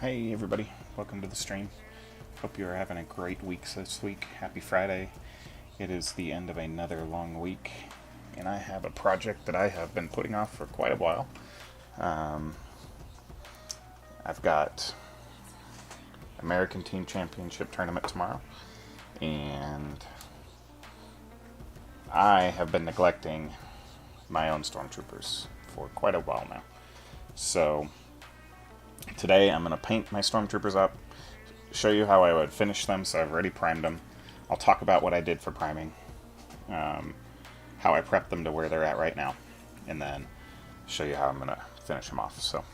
Hey everybody, welcome to the stream. Hope you're having a great week this week. Happy Friday. It is the end of another long week, and I have a project that I have been putting off for quite a while. I've got American Team Championship Tournament tomorrow, and I have been neglecting my own Stormtroopers for quite a while now. So today I'm going to paint my Stormtroopers up, show you how I would finish them, so I've already primed them. I'll talk about what I did for priming, how I prepped them to where they're at right now, and then show you how I'm going to finish them off. So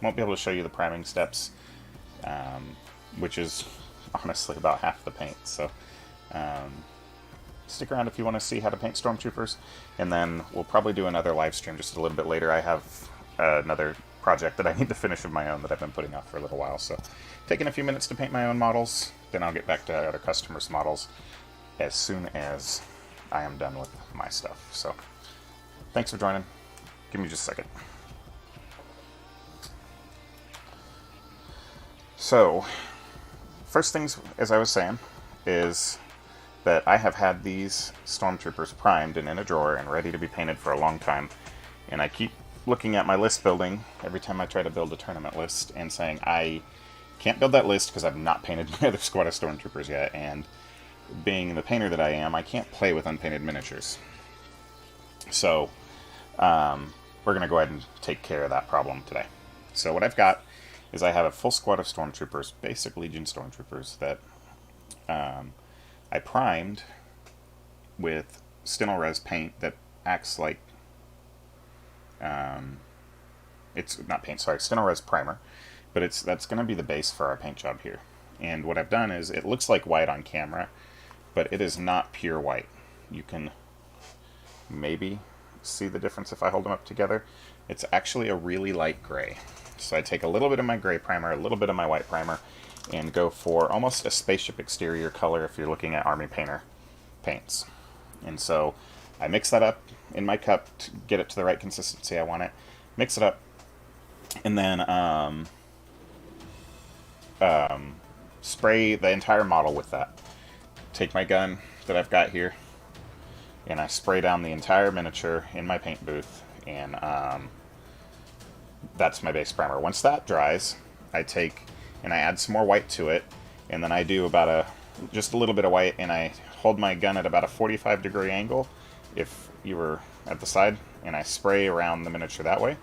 won't be able to show you the priming steps, which is honestly about half the paint. So stick around if you want to see how to paint Stormtroopers, and then we'll probably do another live stream just a little bit later. I have another project that I need to finish of my own that I've been putting off for a little while. So taking a few minutes to paint my own models, then I'll get back to other customers' models as soon as I am done with my stuff. So thanks for joining. Give me just a second. So first things, as I was saying, is that I have had these Stormtroopers primed and in a drawer and ready to be painted for a long time, and I keep looking at my list building every time I try to build a tournament list and saying I can't build that list because I've not painted my other squad of Stormtroopers yet, and being the painter that I am, I can't play with unpainted miniatures. So we're going to go ahead and take care of that problem today. So what I've got is I have a full squad of Stormtroopers, basic Legion Stormtroopers, that I primed with Res paint that acts like it's not paint, sorry, Res primer, but that's going to be the base for our paint job here. And what I've done is, it looks like white on camera, but it is not pure white. You can maybe see the difference if I hold them up together. It's actually a really light gray. So I take a little bit of my gray primer, a little bit of my white primer, and go for almost a Spaceship Exterior color if you're looking at Army Painter paints. And so I mix that up in my cup to get it to the right consistency I want it. Mix it up, and then spray the entire model with that. Take my gun that I've got here, and I spray down the entire miniature in my paint booth, and that's my base primer. Once that dries, I take and I add some more white to it, and then I do about just a little bit of white, and I hold my gun at about a 45-degree angle if you were at the side, and I spray around the miniature that way.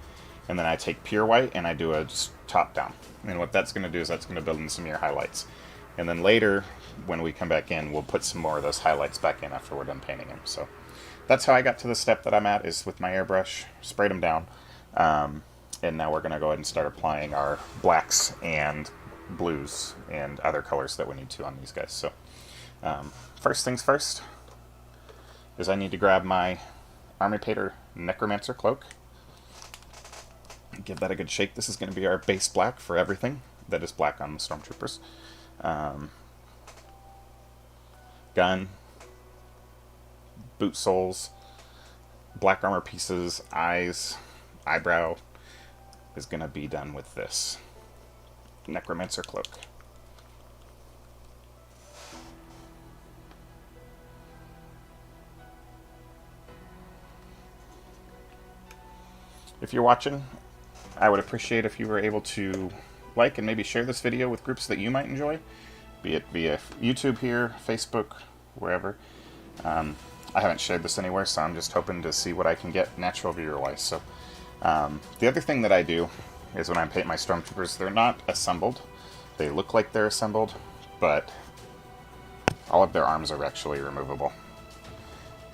And then I take pure white and I do a just top down. And what that's going to do is that's going to build in some of your highlights. And then later, when we come back in, we'll put some more of those highlights back in after we're done painting them. So that's how I got to the step that I'm at, is with my airbrush, sprayed them down. And now we're going to go ahead and start applying our blacks and blues and other colors that we need to on these guys. So first things first is I need to grab my Army Painter Necromancer Cloak. Give that a good shake. This is going to be our base black for everything that is black on the Stormtroopers. Gun, boot soles, black armor pieces, eyes, eyebrow is going to be done with this Necromancer Cloak. If you're watching, I would appreciate if you were able to like and maybe share this video with groups that you might enjoy, be it via YouTube here, Facebook, wherever. I haven't shared this anywhere, so I'm just hoping to see what I can get natural viewer-wise. So the other thing that I do is when I paint my Stormtroopers, they're not assembled. They look like they're assembled, but all of their arms are actually removable,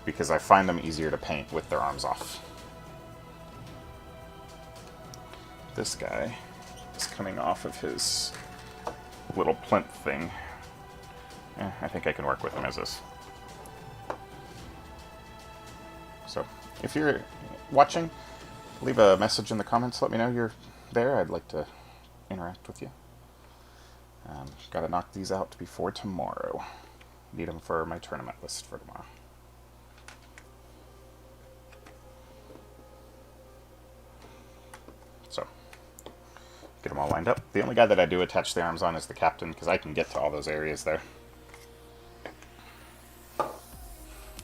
because I find them easier to paint with their arms off. This guy is coming off of his little plinth thing. I think I can work with him as is. So, if you're watching, leave a message in the comments, let me know you're there. I'd like to interact with you. Gotta knock these out before tomorrow. Need them for my tournament list for tomorrow. So, Get them all lined up. The only guy that I do attach the arms on is the captain, because I can get to all those areas there.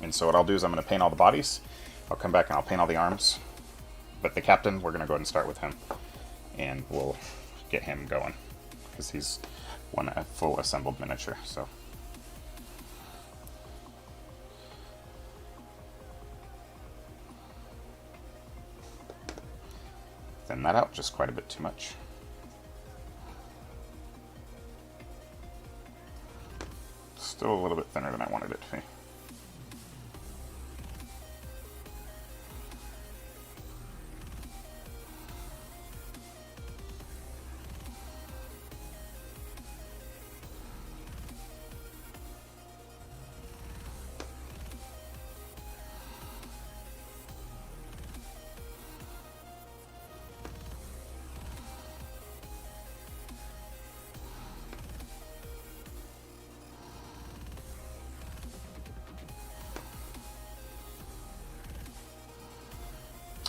And so what I'll do is I'm going to paint all the bodies. I'll come back and I'll paint all the arms. But the captain, we're going to go ahead and start with him. And we'll get him going, because he's a full assembled miniature. So thin that out just quite a bit too much. Still a little bit thinner than I wanted it to be.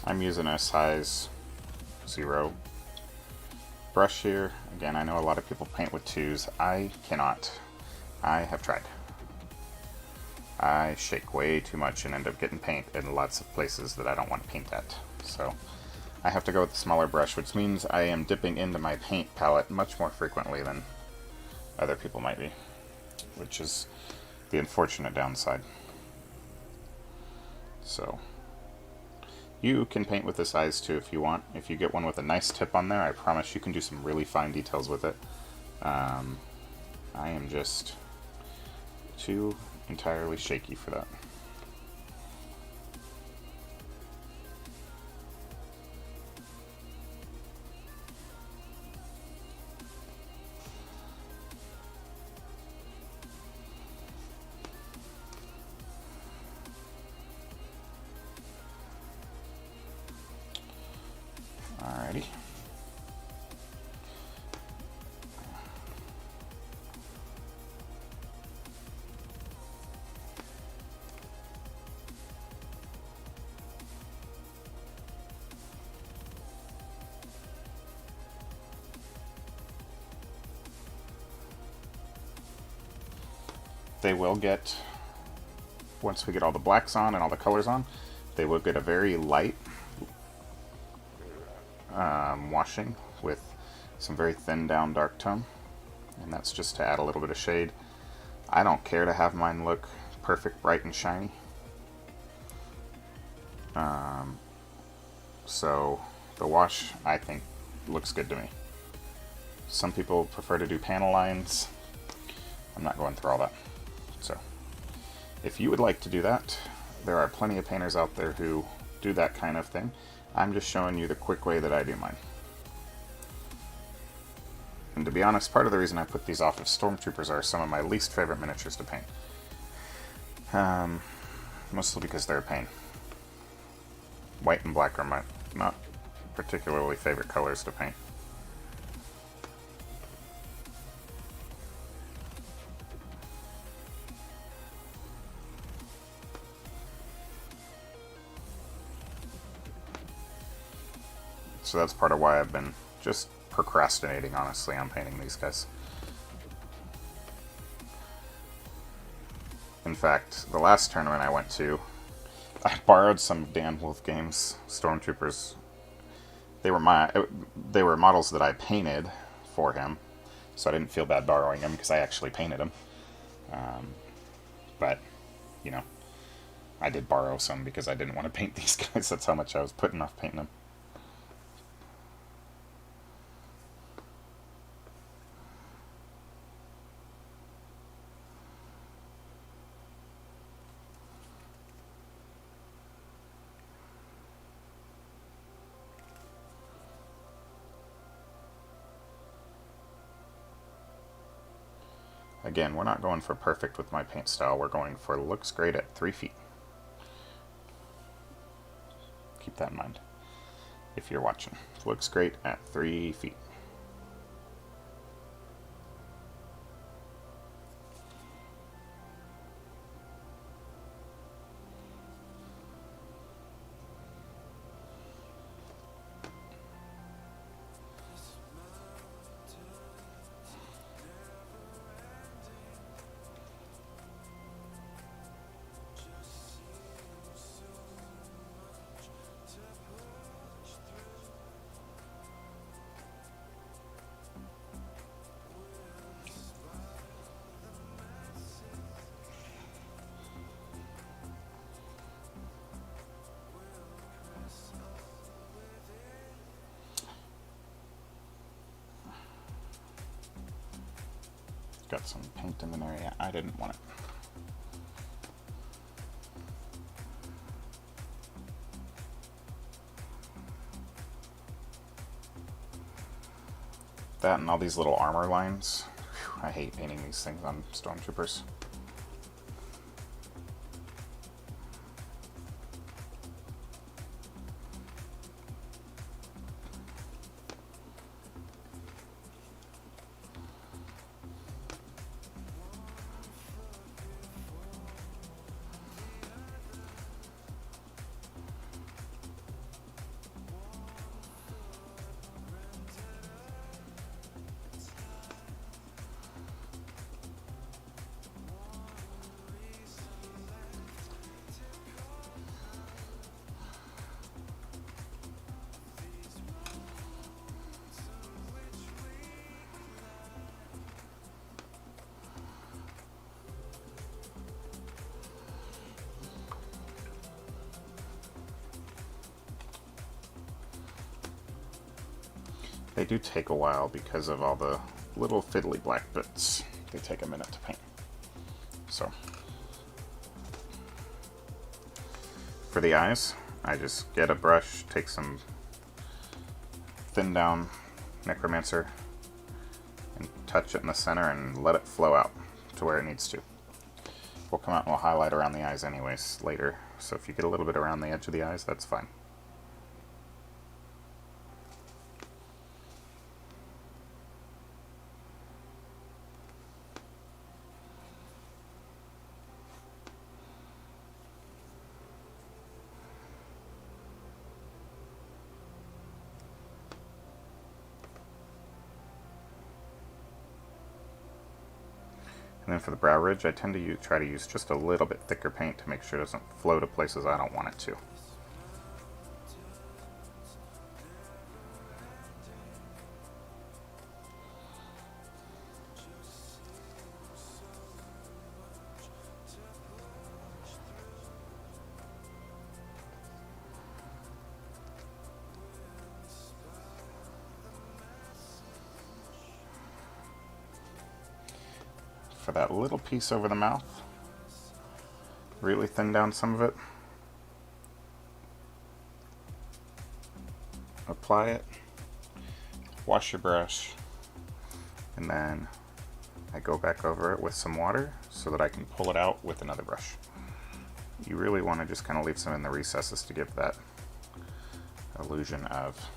I'm using a size 0 brush here. Again, I know a lot of people paint with 2s. I cannot. I have tried. I shake way too much and end up getting paint in lots of places that I don't want to paint at. So I have to go with the smaller brush, which means I am dipping into my paint palette much more frequently than other people might be, which is the unfortunate downside. So you can paint with the size 2 if you want. If you get one with a nice tip on there, I promise you can do some really fine details with it. I am just too entirely shaky for that. Alrighty. They will get, once we get all the blacks on and all the colors on, they will get a very light washing with some very thin down dark tone, and that's just to add a little bit of shade. I don't care to have mine look perfect, bright, and shiny. So the wash, I think, looks good to me. Some people prefer to do panel lines. I'm not going through all that. So if you would like to do that, there are plenty of painters out there who do that kind of thing. I'm just showing you the quick way that I do mine. And to be honest, part of the reason I put these off of Stormtroopers are some of my least favorite miniatures to paint. Mostly because they're a pain. White and black are my not particularly favorite colors to paint. So that's part of why I've been just procrastinating, honestly, on painting these guys. In fact, the last tournament I went to, I borrowed some Dan Wolf Games Stormtroopers. They were models that I painted for him, so I didn't feel bad borrowing them because I actually painted them. But, you know, I did borrow some because I didn't want to paint these guys. That's how much I was putting off painting them. Again, we're not going for perfect with my paint style. We're going for looks great at 3 feet. Keep that in mind if you're watching. Looks great at 3 feet. got some paint in an area I didn't want it. That and all these little armor lines. Whew, I hate painting these things on Stormtroopers. They do take a while because of all the little fiddly black bits. They take a minute to paint. So, for the eyes, I just get a brush, take some thin down Necromancer, and touch it in the center and let it flow out to where it needs to. We'll come out and we'll highlight around the eyes anyways later, so if you get a little bit around the edge of the eyes, that's fine. And then for the brow ridge, I tend to try to use just a little bit thicker paint to make sure it doesn't flow to places I don't want it to. For that little piece over the mouth, really thin down some of it, apply it, wash your brush, and then I go back over it with some water so that I can pull it out with another brush. You really want to just kind of leave some in the recesses to give that illusion of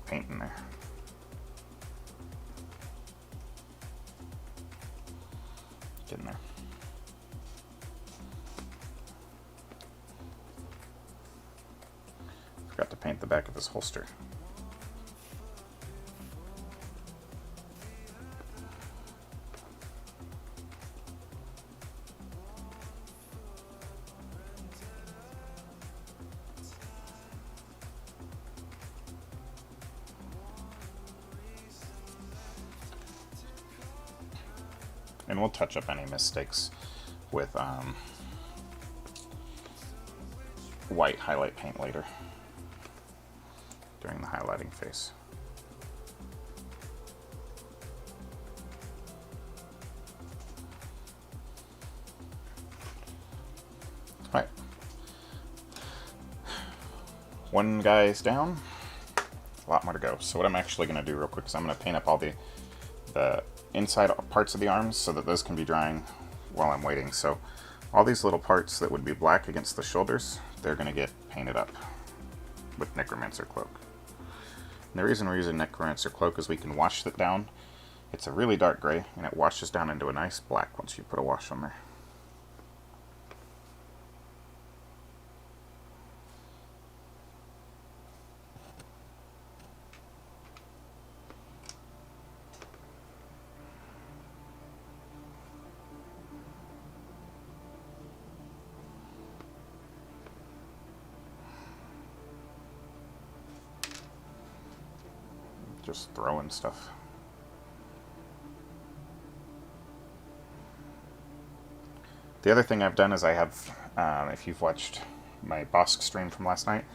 paint in there. Get in there. Forgot to paint the back of his holster. And we'll touch up any mistakes with white highlight paint later during the highlighting phase. Alright. One guy's down. A lot more to go. So what I'm actually going to do real quick is I'm going to paint up all the inside parts of the arms so that those can be drying while I'm waiting. So all these little parts that would be black against the shoulders, they're going to get painted up with Necromancer Cloak. And the reason we're using Necromancer Cloak is we can wash it down. It's a really dark gray, and it washes down into a nice black once you put a wash on there. Just throwing stuff. The other thing I've done is I have, if you've watched my Bosk stream from last night,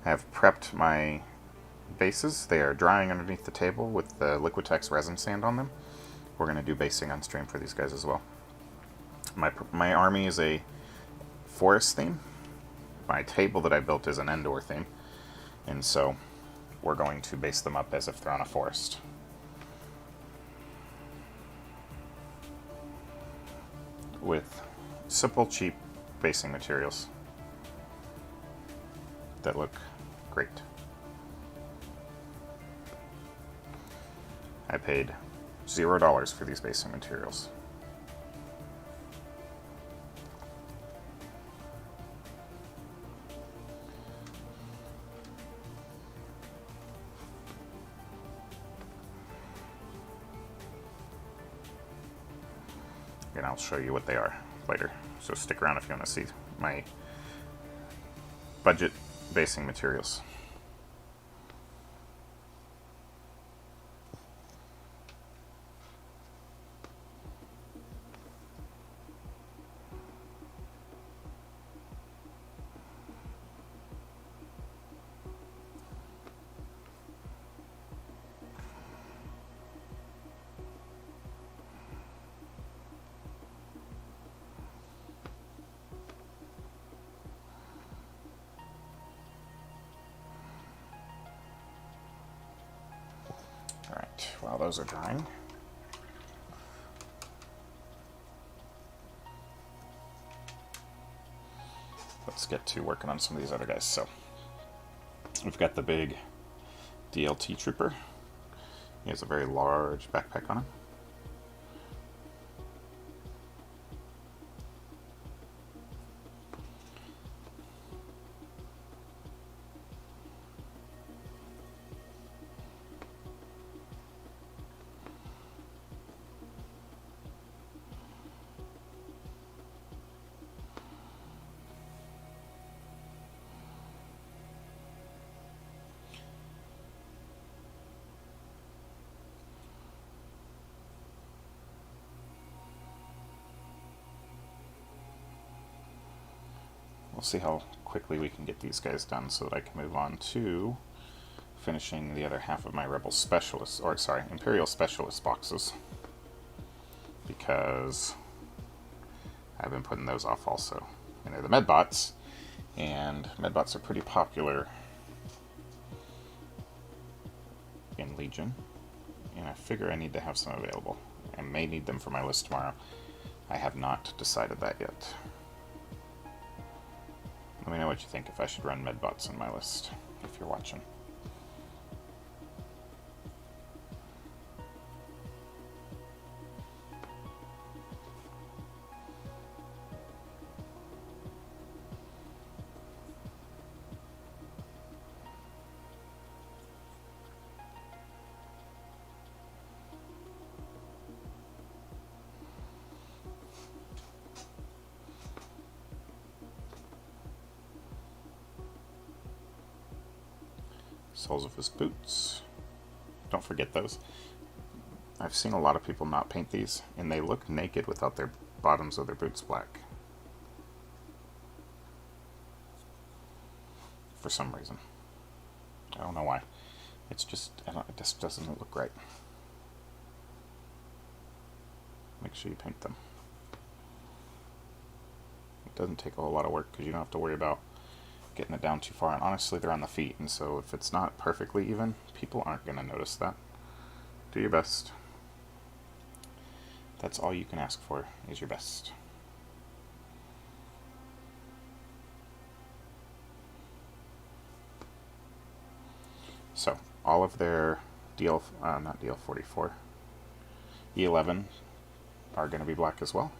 I have prepped my bases. They are drying underneath the table with the Liquitex Resin Sand on them. we're going to do basing on stream for these guys as well. My army is a forest theme. My table that I built is an Endor theme. And so we're going to base them up as if they're on a forest. With simple, cheap basing materials that look great. I paid $0 for these basing materials. And I'll show you what they are later. So stick around if you want to see my budget basing materials. Alright, while those are drying, let's get to working on some of these other guys. So, we've got the big DLT Trooper. He has a very large backpack on him. We'll see how quickly we can get these guys done so that I can move on to finishing the other half of my Rebel Specialist, or sorry, Imperial Specialist boxes. Because I've been putting those off also. And they're the Medbots, and Medbots are pretty popular in Legion. And I figure I need to have some available. I may need them for my list tomorrow. I have not decided that yet. Let me know what you think if I should run Medbots on my list, if you're watching. Soles of his boots. Don't forget those. I've seen a lot of people not paint these, and they look naked without their bottoms of their boots black. For some reason. I don't know why. It's just, it just doesn't look right. Make sure you paint them. It doesn't take a whole lot of work because you don't have to worry about getting it down too far, and honestly they're on the feet, and so if it's not perfectly even, people aren't going to notice that. Do your best. That's all you can ask for, is your best. So, all of their not DL44, E11 are going to be black as well.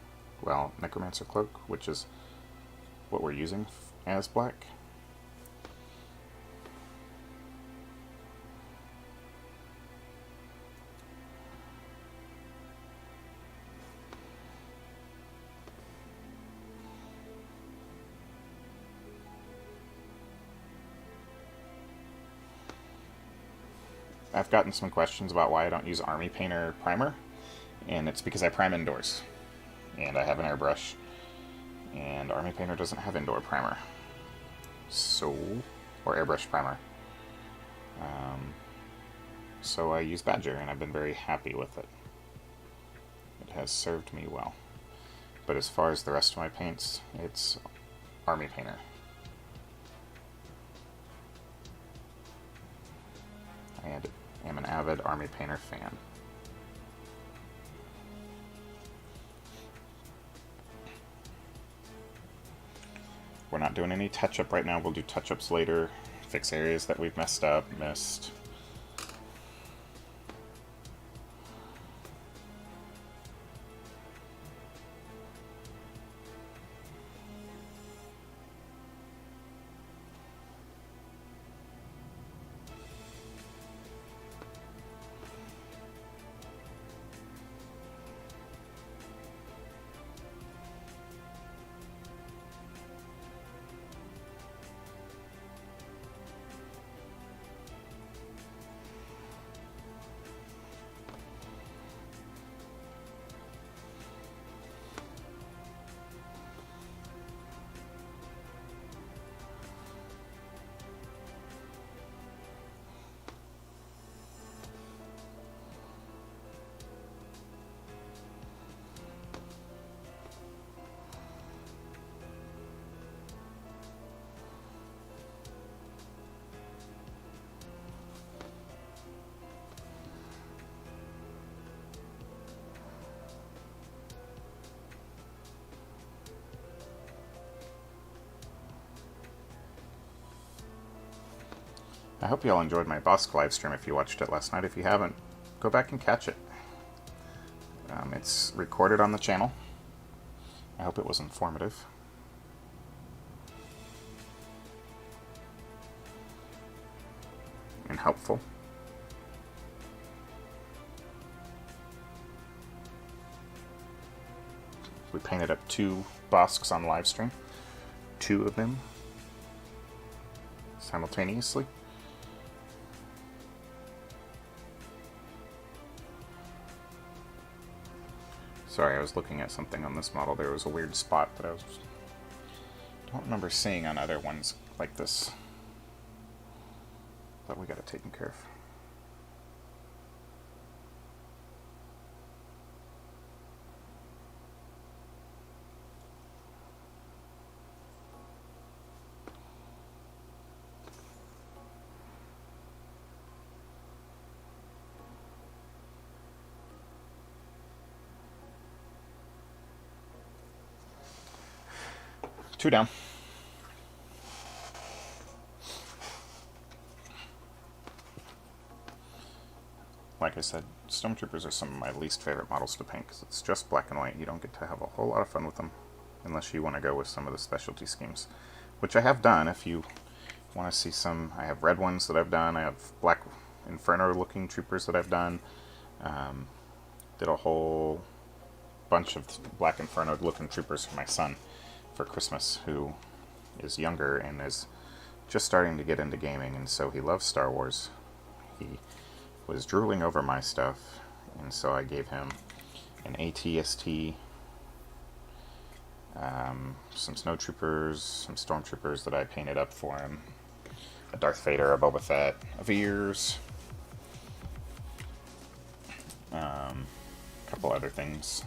Well, Necromancer Cloak, which is what we're using as black. I've gotten some questions about why I don't use Army Painter Primer, and it's because I prime indoors, and I have an airbrush, and Army Painter doesn't have indoor primer, so, or airbrush primer. So I use Badger, and I've been very happy with it. has served me well. But as far as the rest of my paints, it's Army Painter. I am an avid Army Painter fan. We're not doing any touch-up right now. We'll do touch-ups later. Fix areas that we've messed up, missed. I hope you all enjoyed my Bosk live stream if you watched it last night. If you haven't, go back and catch it. It's recorded on the channel. I hope it was informative. And helpful. We painted up 2 Bosks on live stream. 2 of them simultaneously. Sorry, I was looking at something on this model. There was a weird spot that I don't remember seeing on other ones like this. But we got it taken care of. Two down. Like I said, Stormtroopers are some of my least favorite models to paint because it's just black and white. You don't get to have a whole lot of fun with them unless you want to go with some of the specialty schemes, which I have done. If you want to see some, I have red ones that I've done. I have black Inferno looking troopers that I've done. Did a whole bunch of black Inferno looking troopers for my son for Christmas, who is younger and is just starting to get into gaming, and so he loves Star Wars. He was drooling over my stuff, and so I gave him an ATST, some snowtroopers, some stormtroopers that I painted up for him, a Darth Vader, a Boba Fett, a Veers, a couple other things,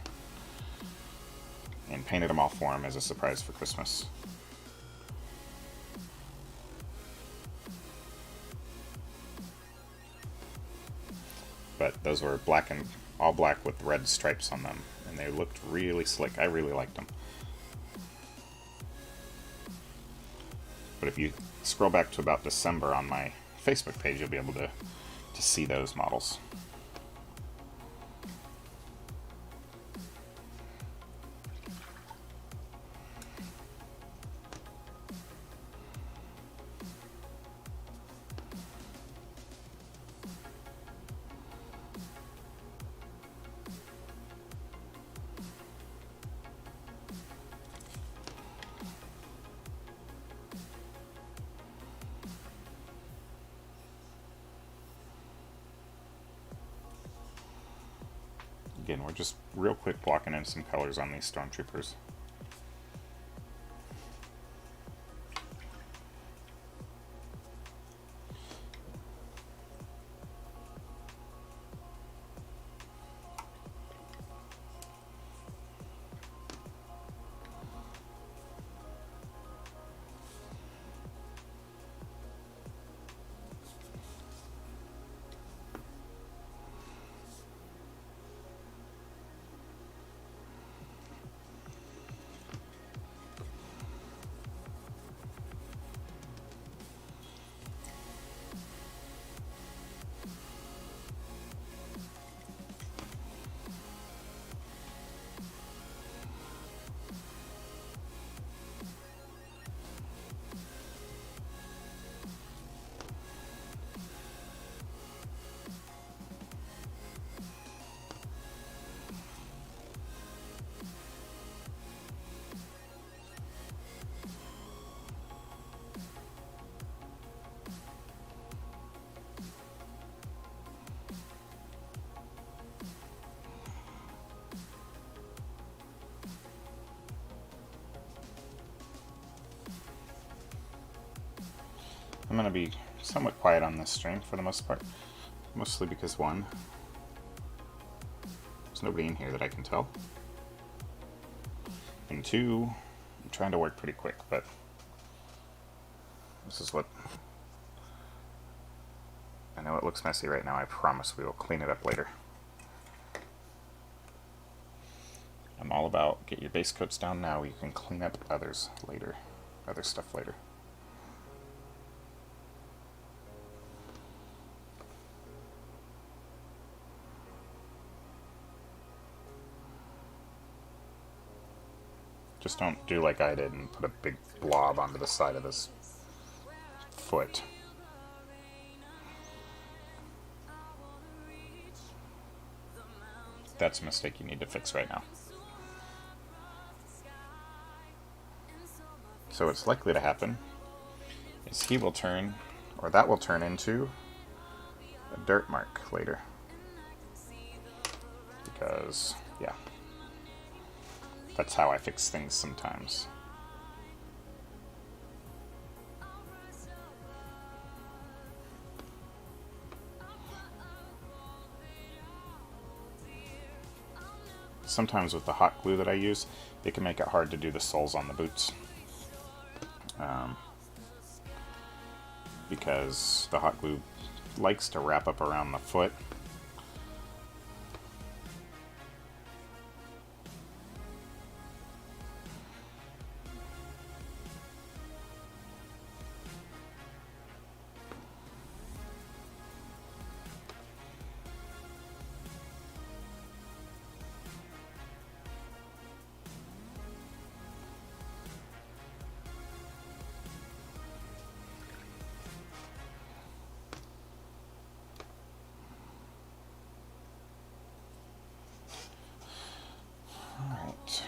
and painted them all for him as a surprise for Christmas. But those were black and all black with red stripes on them, and they looked really slick. I really liked them. But if you scroll back to about December on my Facebook page, you'll be able to see those models. Again, we're just real quick blocking in some colors on these Stormtroopers. I'm going to be somewhat quiet on this stream for the most part. Mostly because, one, there's nobody in here that I can tell. And two, I'm trying to work pretty quick, but this is what... I know it looks messy right now. I promise we will clean it up later. I'm all about get your base coats down now. You can clean up others later. Other stuff later. Just don't do like I did and put a big blob onto the side of this foot. That's a mistake you need to fix right now. So what's likely to happen is he will turn, or that will turn into a dirt mark later. Because, yeah. That's how I fix things sometimes. Sometimes with the hot glue that I use, it can make it hard to do the soles on the boots. Because the hot glue likes to wrap up around the foot. Alright.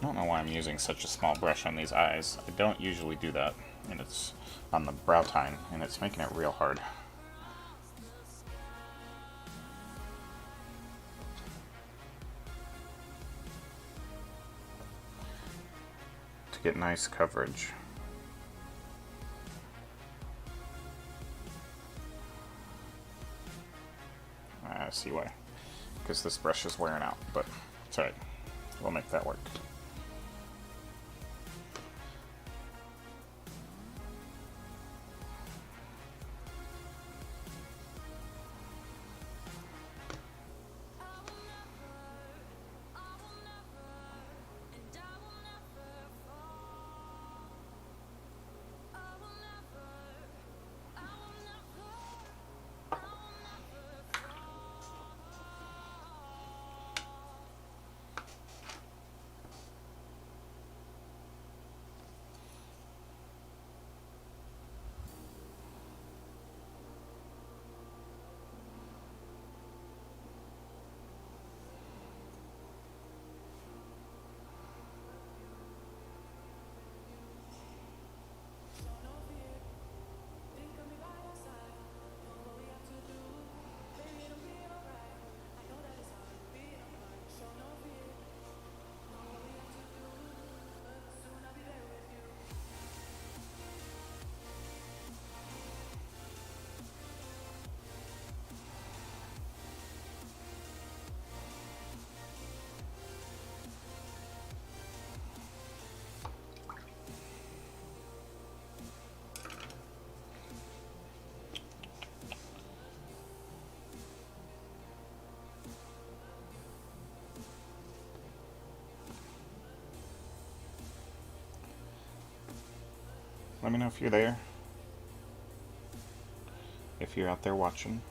I don't know why I'm using such a small brush on these eyes. I don't usually do that, and it's on the brow tine, and it's making it real hard. To get nice coverage. I see why. Because this brush is wearing out, but it's alright. We'll make that work. Let me know if you're there. If you're out there watching.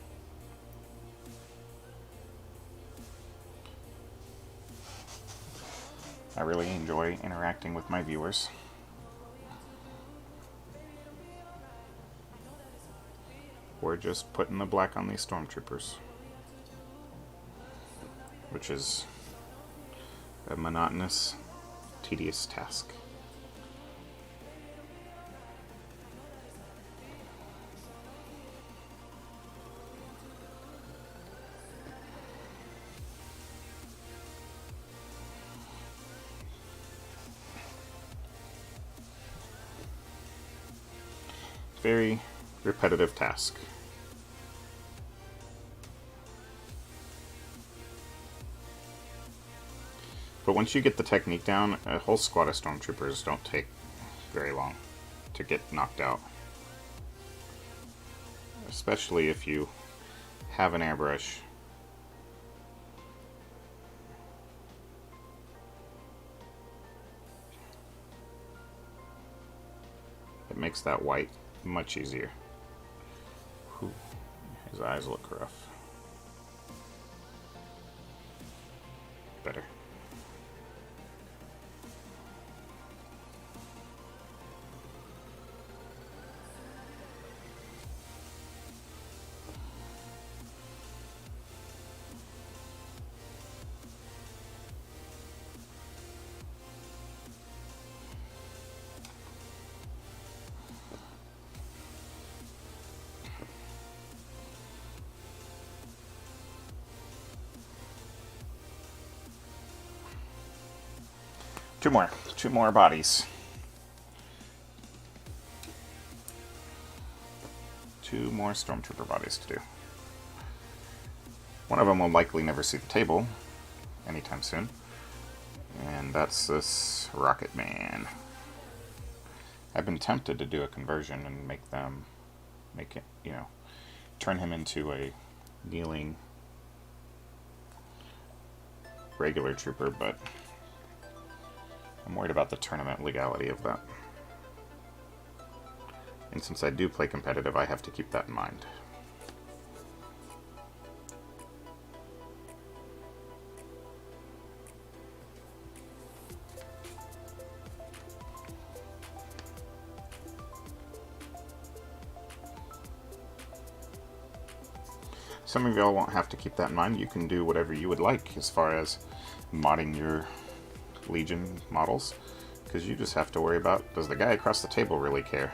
I really enjoy interacting with my viewers. We're just putting the black on these Stormtroopers, which is a monotonous, tedious task. Very repetitive task. But once you get the technique down, a whole squad of Stormtroopers don't take very long to get knocked out. Especially if you have an airbrush. It makes that white much easier. Whew. His eyes look rough. Better. Two more bodies. Two more Stormtrooper bodies to do. One of them will likely never see the table anytime soon, and that's this Rocket Man. I've been tempted to do a conversion and make it, turn him into a kneeling regular trooper, but I'm worried about the tournament legality of that. And since I do play competitive, I have to keep that in mind. Some of y'all won't have to keep that in mind. You can do whatever you would like as far as modding your Legion models, because you just have to worry about, does the guy across the table really care?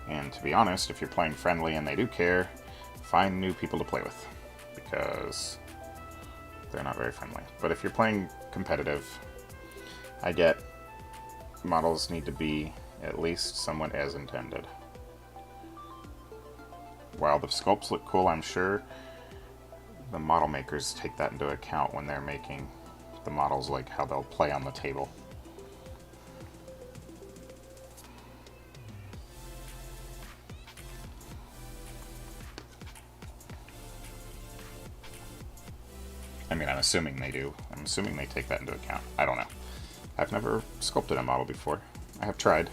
And to be honest, if you're playing friendly and they do care, find new people to play with, because they're not very friendly. But if you're playing competitive, I get models need to be at least somewhat as intended. While the sculpts look cool, I'm sure the model makers take that into account when they're making the models, like how they'll play on the table. I mean, I'm assuming they do. I'm assuming they take that into account. I don't know. I've never sculpted a model before. I have tried.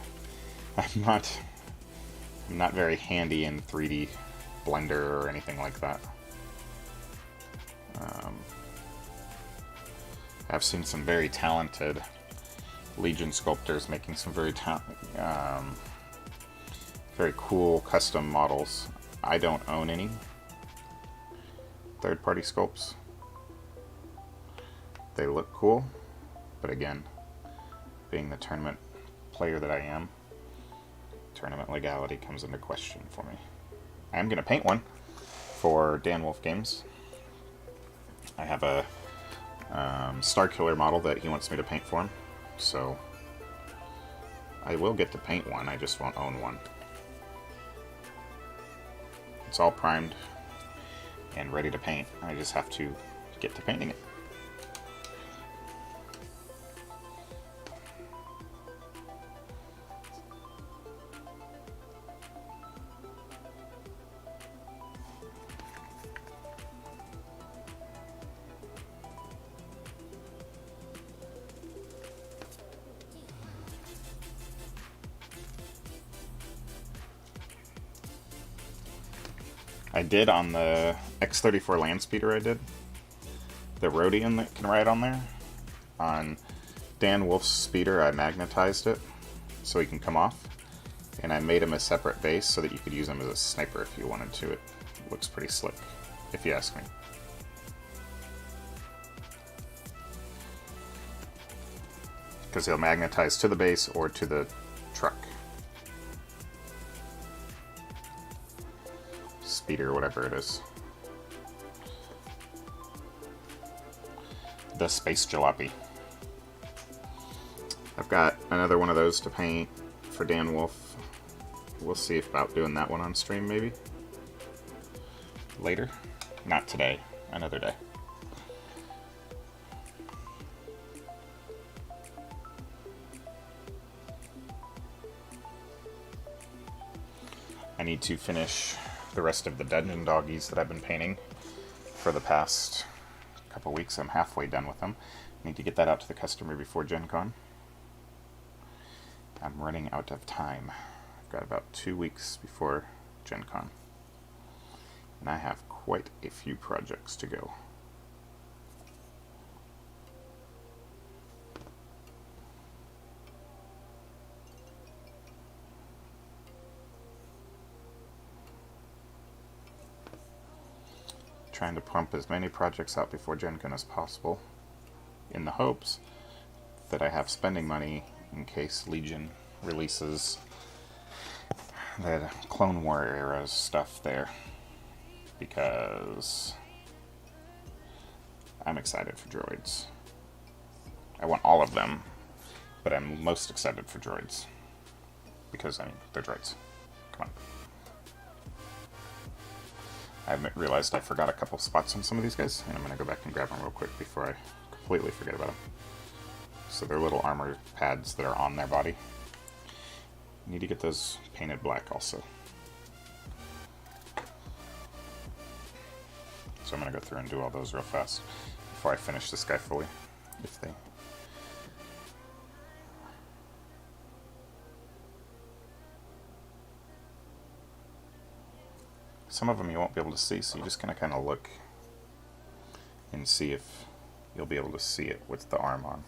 I'm not very handy in 3D Blender or anything like that. I've seen some very talented Legion sculptors making some very cool custom models. I don't own any third-party sculpts. They look cool, but again, being the tournament player that I am, tournament legality comes into question for me. I am going to paint one for Dan Wolf Games. I have a Starkiller model that he wants me to paint for him, so I will get to paint one, I just won't own one. It's all primed and ready to paint. I just have to get to painting it. I did on the X-34 Landspeeder I did. the Rhodian that can ride on there. On Dan Wolf's speeder, I magnetized it so he can come off, and I made him a separate base so that you could use him as a sniper if you wanted to. It looks pretty slick, if you ask me. Because he'll magnetize to the base or to the truck. Speeder, whatever it is. The Space Jalopy. I've got another one of those to paint for Dan Wolf. We'll see about doing that one on stream, maybe. Later. Not today. Another day. I need to finish the rest of the dungeon doggies that I've been painting for the past couple weeks. I'm halfway done with them. I need to get that out to the customer before Gen Con. I'm running out of time. I've got about 2 weeks before Gen Con. And I have quite a few projects to go. Trying to pump as many projects out before Gen Con as possible, in the hopes that I have spending money in case Legion releases the Clone War era stuff there, because I'm excited for droids. I want all of them, but I'm most excited for droids, because, I mean, they're droids. Come on. I realized I forgot a couple spots on some of these guys, and I'm going to go back and grab them real quick before I completely forget about them. So they're little armor pads that are on their body. Need to get those painted black also. So I'm going to go through and do all those real fast before I finish this guy fully. If they... Some of them you won't be able to see, so you're just going to kind of look and see if you'll be able to see it with the arm on.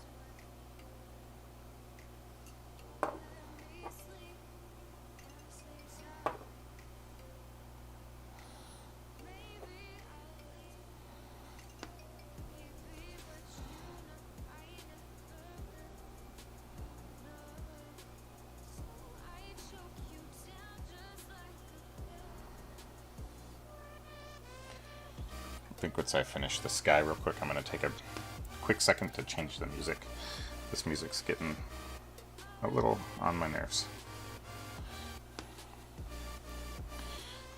I think once I finish this guy real quick, I'm going to take a quick second to change the music. This music's getting a little on my nerves.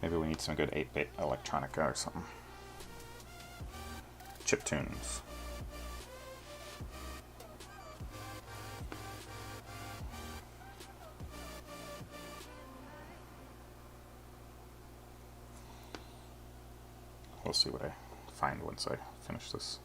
Maybe we need some good 8-bit electronica or something. Chip tunes. We'll see what I find once I finish this.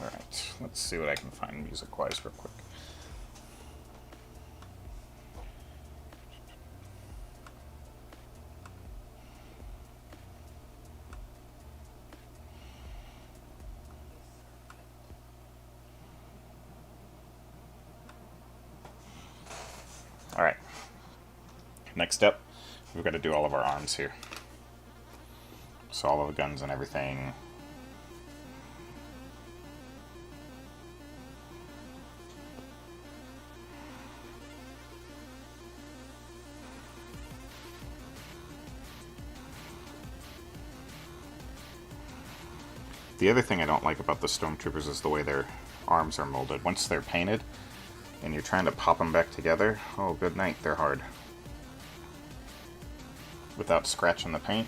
Alright, let's see what I can find music-wise real quick. Alright, next up, we've got to do all of our arms here. So all of the guns and everything. The other thing I don't like about the Stormtroopers is the way their arms are molded. Once they're painted and you're trying to pop them back together, oh good night, they're hard. Without scratching the paint.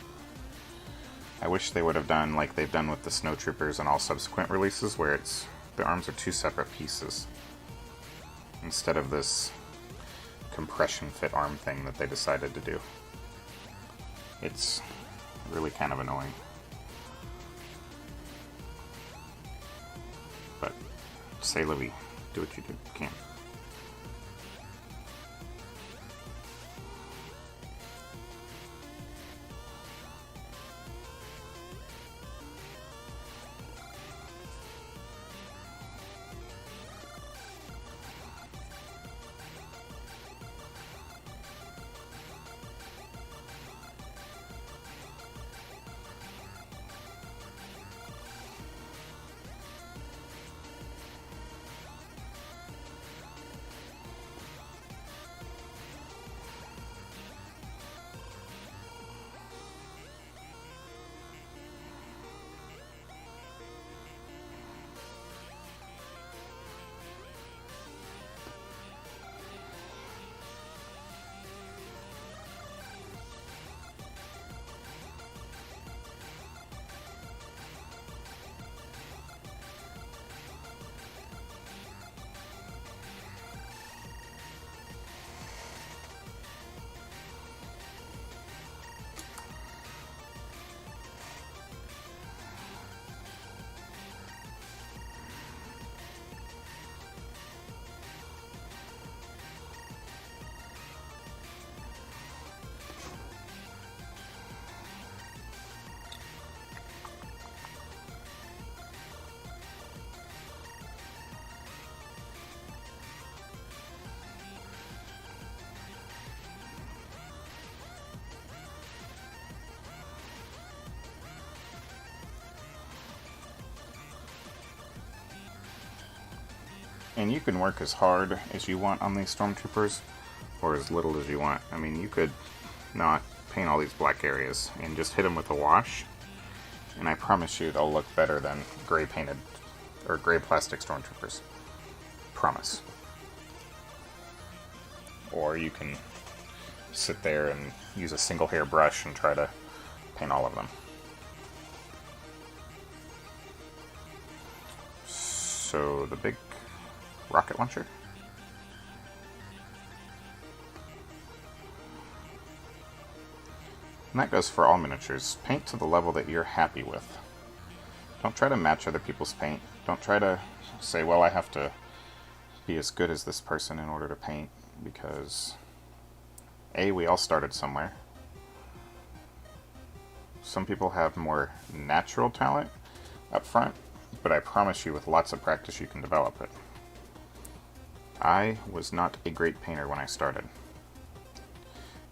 I wish they would have done like they've done with the Snowtroopers and all subsequent releases, where the arms are two separate pieces instead of this compression fit arm thing that they decided to do. It's really kind of annoying. But say la vie, do what you can. And you can work as hard as you want on these Stormtroopers, or as little as you want. I mean, you could not paint all these black areas and just hit them with a wash, and I promise you they'll look better than gray painted, or gray plastic Stormtroopers. Promise. Or you can sit there and use a single hair brush and try to paint all of them. So the big rocket launcher. And that goes for all miniatures. Paint to the level that you're happy with. Don't try to match other people's paint. Don't try to say, well, I have to be as good as this person in order to paint, because A, we all started somewhere. Some people have more natural talent up front, but I promise you with lots of practice you can develop it. I was not a great painter when I started.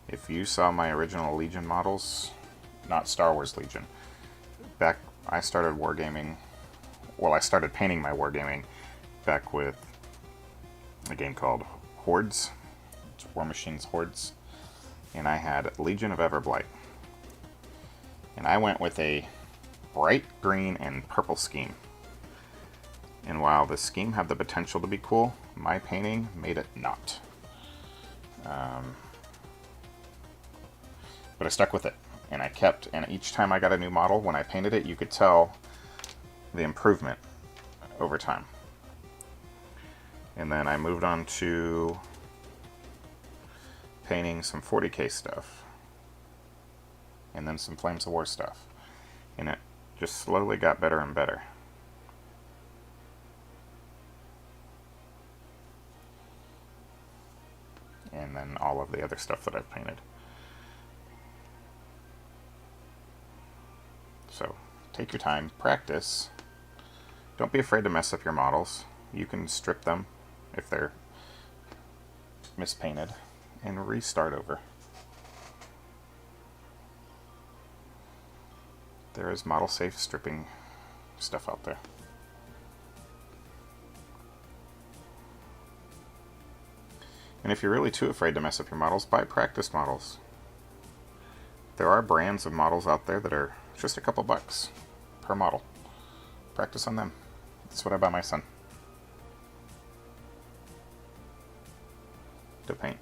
If you saw my original Legion models, not Star Wars Legion, back I started wargaming, well, I started painting my wargaming back with a game called Hordes. It's War Machine's Hordes. And I had Legion of Everblight. And I went with a bright green and purple scheme. And while the scheme had the potential to be cool, my painting made it not. But I stuck with it, and I kept, and each time I got a new model, when I painted it, you could tell the improvement over time. And then I moved on to painting some 40K stuff, and then some Flames of War stuff. And it just slowly got better and better. And then all of the other stuff that I've painted. So, take your time, practice. Don't be afraid to mess up your models. You can strip them if they're mispainted and restart over. There is model safe stripping stuff out there. And if you're really too afraid to mess up your models, buy practice models. There are brands of models out there that are just a couple bucks per model. Practice on them. That's what I buy my son to paint.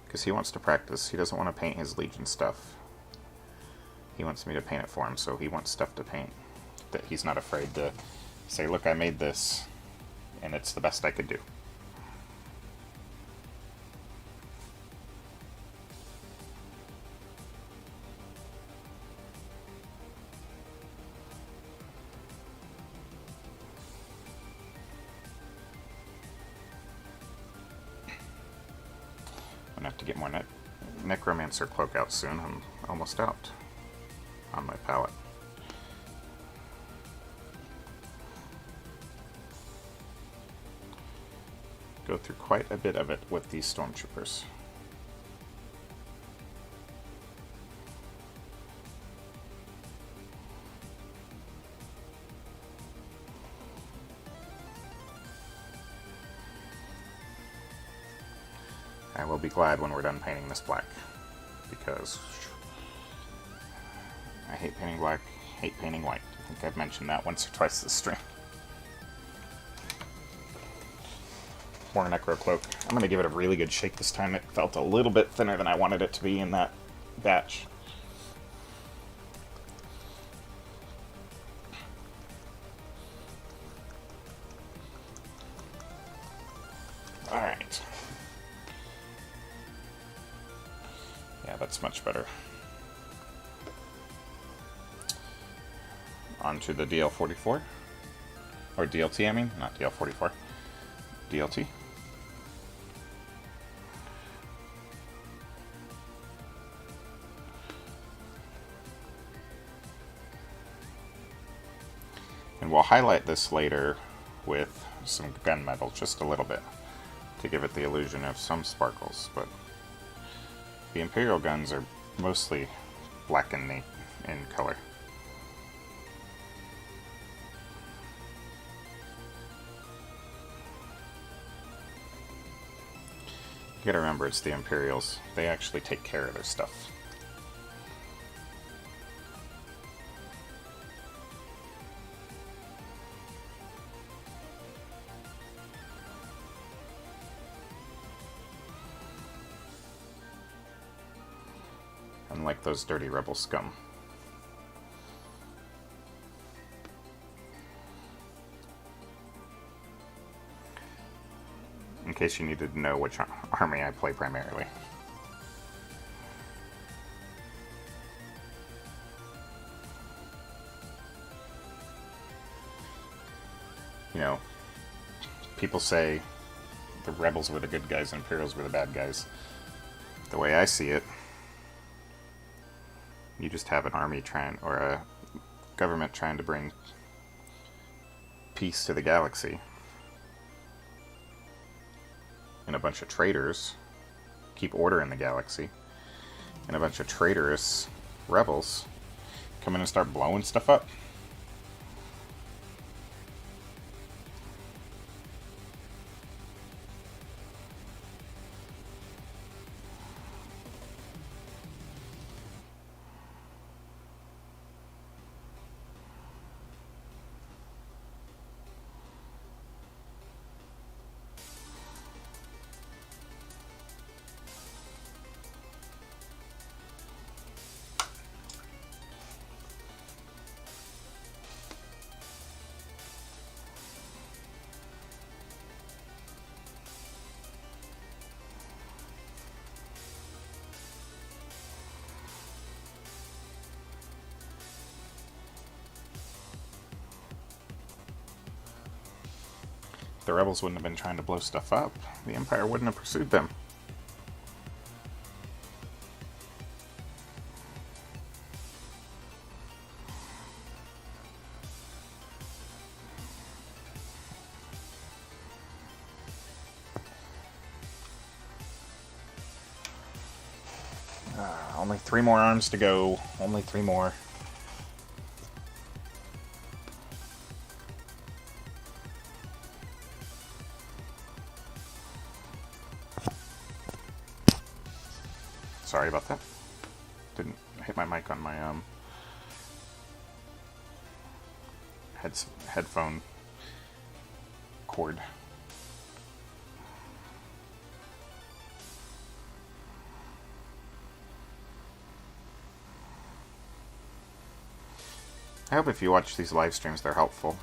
Because he wants to practice. He doesn't want to paint his Legion stuff. He wants me to paint it for him, so he wants stuff to paint that he's not afraid to say, look, I made this, and it's the best I could do. I'm going to have to get more Necromancer Cloak out soon. I'm almost out on my palette. Go through quite a bit of it with these Stormtroopers. I will be glad when we're done painting this black, because I hate painting black, hate painting white. I think I've mentioned that once or twice this stream. More Necro Cloak. I'm going to give it a really good shake this time. It felt a little bit thinner than I wanted it to be in that batch. Alright. Yeah, that's much better. Onto the DL44. Or DLT, I mean. Not DL44. DLT. And we'll highlight this later with some gunmetal, just a little bit, to give it the illusion of some sparkles, but the Imperial guns are mostly black and neat in color. You gotta remember, it's the Imperials. They actually take care of their stuff. Unlike those dirty rebel scum. In case you needed to know which army I play primarily. You know, people say the rebels were the good guys and Imperials were the bad guys. The way I see it, you just have an army trying, or a government trying to bring peace to the galaxy. And a bunch of traitors keep order in the galaxy. And a bunch of traitorous rebels come in and start blowing stuff up. If the rebels wouldn't have been trying to blow stuff up, the Empire wouldn't have pursued them. only 3 more arms to go. Only 3 more. Sorry about that. Didn't hit my mic on my headphone cord. I hope if you watch these live streams they're helpful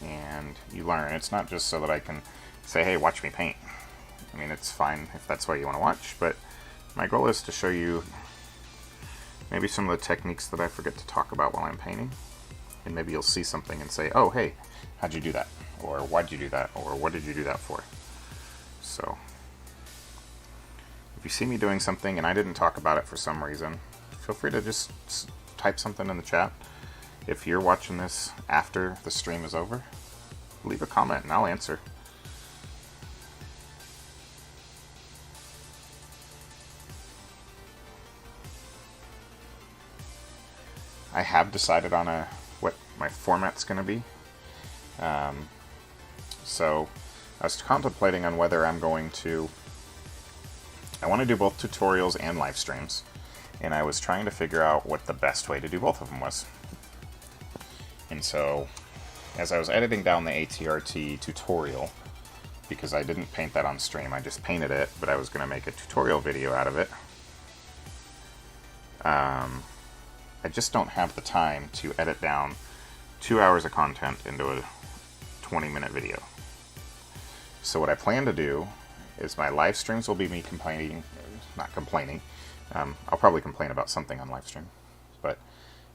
and you learn. It's not just so that I can say, hey, watch me paint. I mean, it's fine if that's what you want to watch, but my goal is to show you maybe some of the techniques that I forget to talk about while I'm painting. And maybe you'll see something and say, oh, hey, how'd you do that? Or why'd you do that? Or what did you do that for? So, if you see me doing something and I didn't talk about it for some reason, feel free to just type something in the chat. If you're watching this after the stream is over, leave a comment and I'll answer. I have decided on what my format's going to be. So I was contemplating on whether I'm going to... I want to do both tutorials and live streams, and I was trying to figure out what the best way to do both of them was. And so, as I was editing down the ATRT tutorial, because I didn't paint that on stream, I just painted it, but I was going to make a tutorial video out of it. I just don't have the time to edit down 2 hours of content into a 20-minute video. So what I plan to do is my live streams will be me not complaining. I'll probably complain about something on live stream, but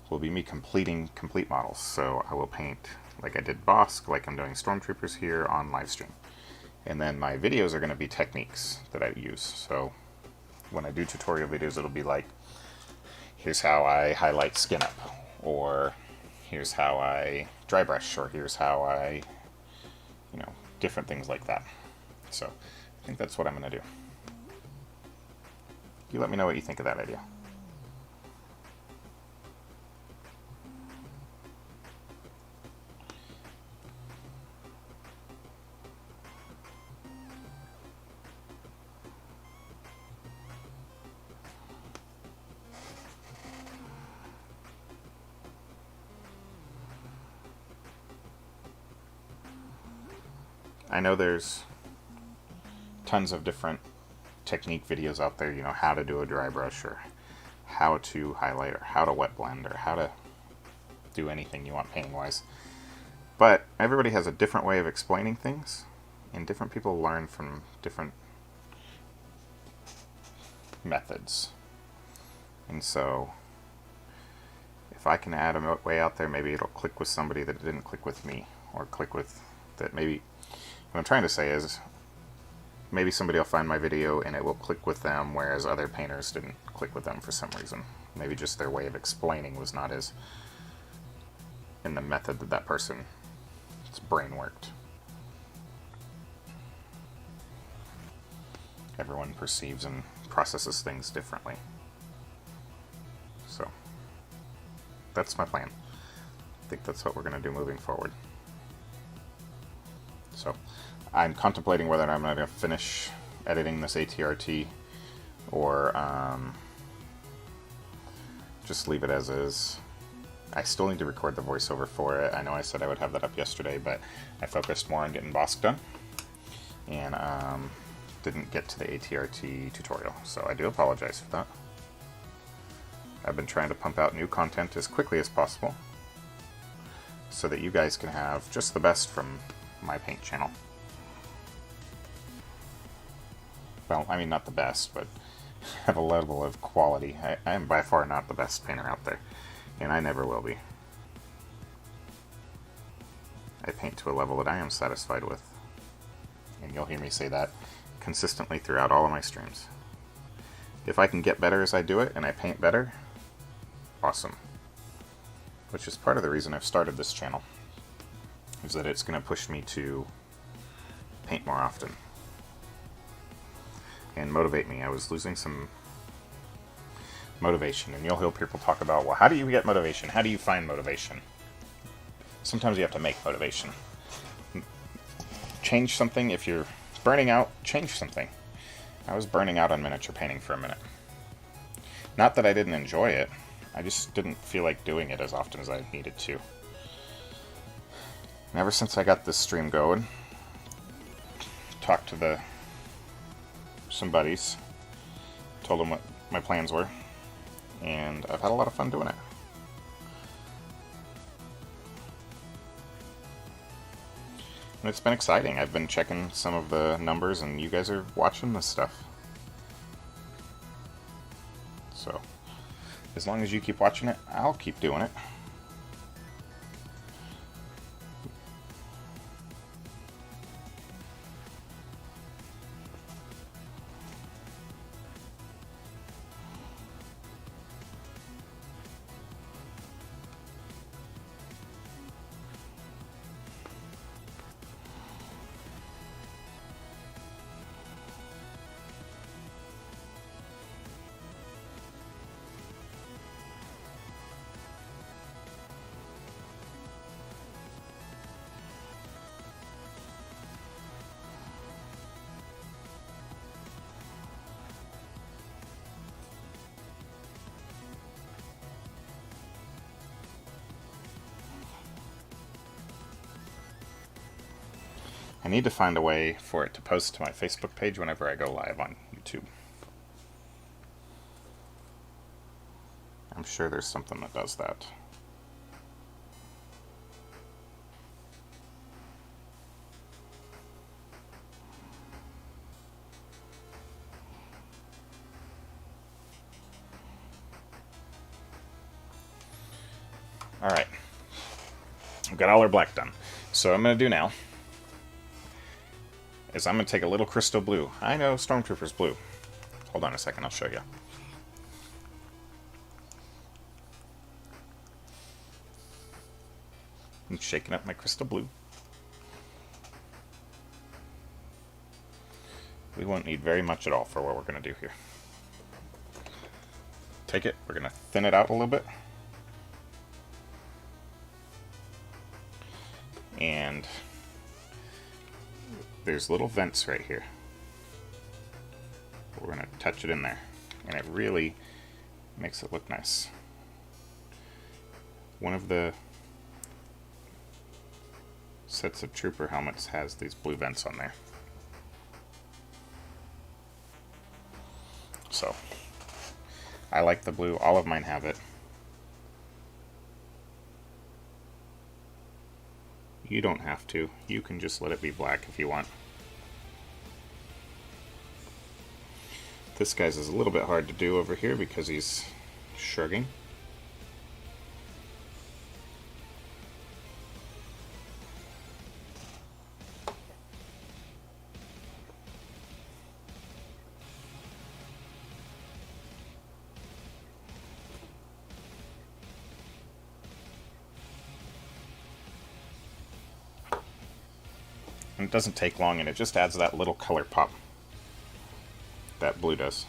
will be me completing complete models. So I will paint like I did Bosk, like I'm doing Stormtroopers here on live stream. And then my videos are going to be techniques that I use. So when I do tutorial videos, it'll be like, here's how I highlight skin up, or here's how I dry brush, or here's how I, different things like that. So I think that's what I'm going to do. You let me know what you think of that idea. I know there's tons of different technique videos out there, how to do a dry brush, or how to highlight, or how to wet blend, or how to do anything you want painting wise. But everybody has a different way of explaining things, and different people learn from different methods. And so if I can add a way out there, maybe it'll click with somebody that didn't click with me, or click with that. Maybe what I'm trying to say is maybe somebody will find my video and it will click with them, whereas other painters didn't click with them for some reason. Maybe just their way of explaining was not as in the method that that person's brain worked. Everyone perceives and processes things differently. So that's my plan. I think that's what we're going to do moving forward. So I'm contemplating whether I'm going to finish editing this ATRT or just leave it as is. I still need to record the voiceover for it. I know I said I would have that up yesterday, but I focused more on getting Bosk done and didn't get to the ATRT tutorial, so I do apologize for that. I've been trying to pump out new content as quickly as possible so that you guys can have just the best from my paint channel. Well, I mean, not the best, but have a level of quality. I am by far not the best painter out there, and I never will be. I paint to a level that I am satisfied with, and you'll hear me say that consistently throughout all of my streams. If I can get better as I do it, and I paint better, awesome. Which is part of the reason I've started this channel, is that it's going to push me to paint more often and motivate me. I was losing some Motivation. And you'll hear people talk about, well, how do you get motivation? How do you find motivation? Sometimes you have to make motivation. Change something. If you're burning out, change something. I was burning out on miniature painting for a minute. Not that I didn't enjoy it. I just didn't feel like doing it as often as I needed to. And ever since I got this stream going, talked to some buddies, told them what my plans were, and I've had a lot of fun doing it. And it's been exciting. I've been checking some of the numbers, and you guys are watching this stuff. So, as long as you keep watching it, I'll keep doing it. I need to find a way for it to post to my Facebook page whenever I go live on YouTube. I'm sure there's something that does that. Alright. I've got all our black done. So what I'm going to do now is I'm going to take a little crystal blue. I know Stormtroopers blue. Hold on a second, I'll show you. I'm shaking up my crystal blue. We won't need very much at all for what we're going to do here. Take it, we're going to thin it out a little bit. And there's little vents right here. We're going to touch it in there, and it really makes it look nice. One of the sets of trooper helmets has these blue vents on there. So, I like the blue. All of mine have it. You don't have to. You can just let it be black if you want. This guy's is a little bit hard to do over here because he's shrugging. And it doesn't take long, and it just adds that little color pop that blue does.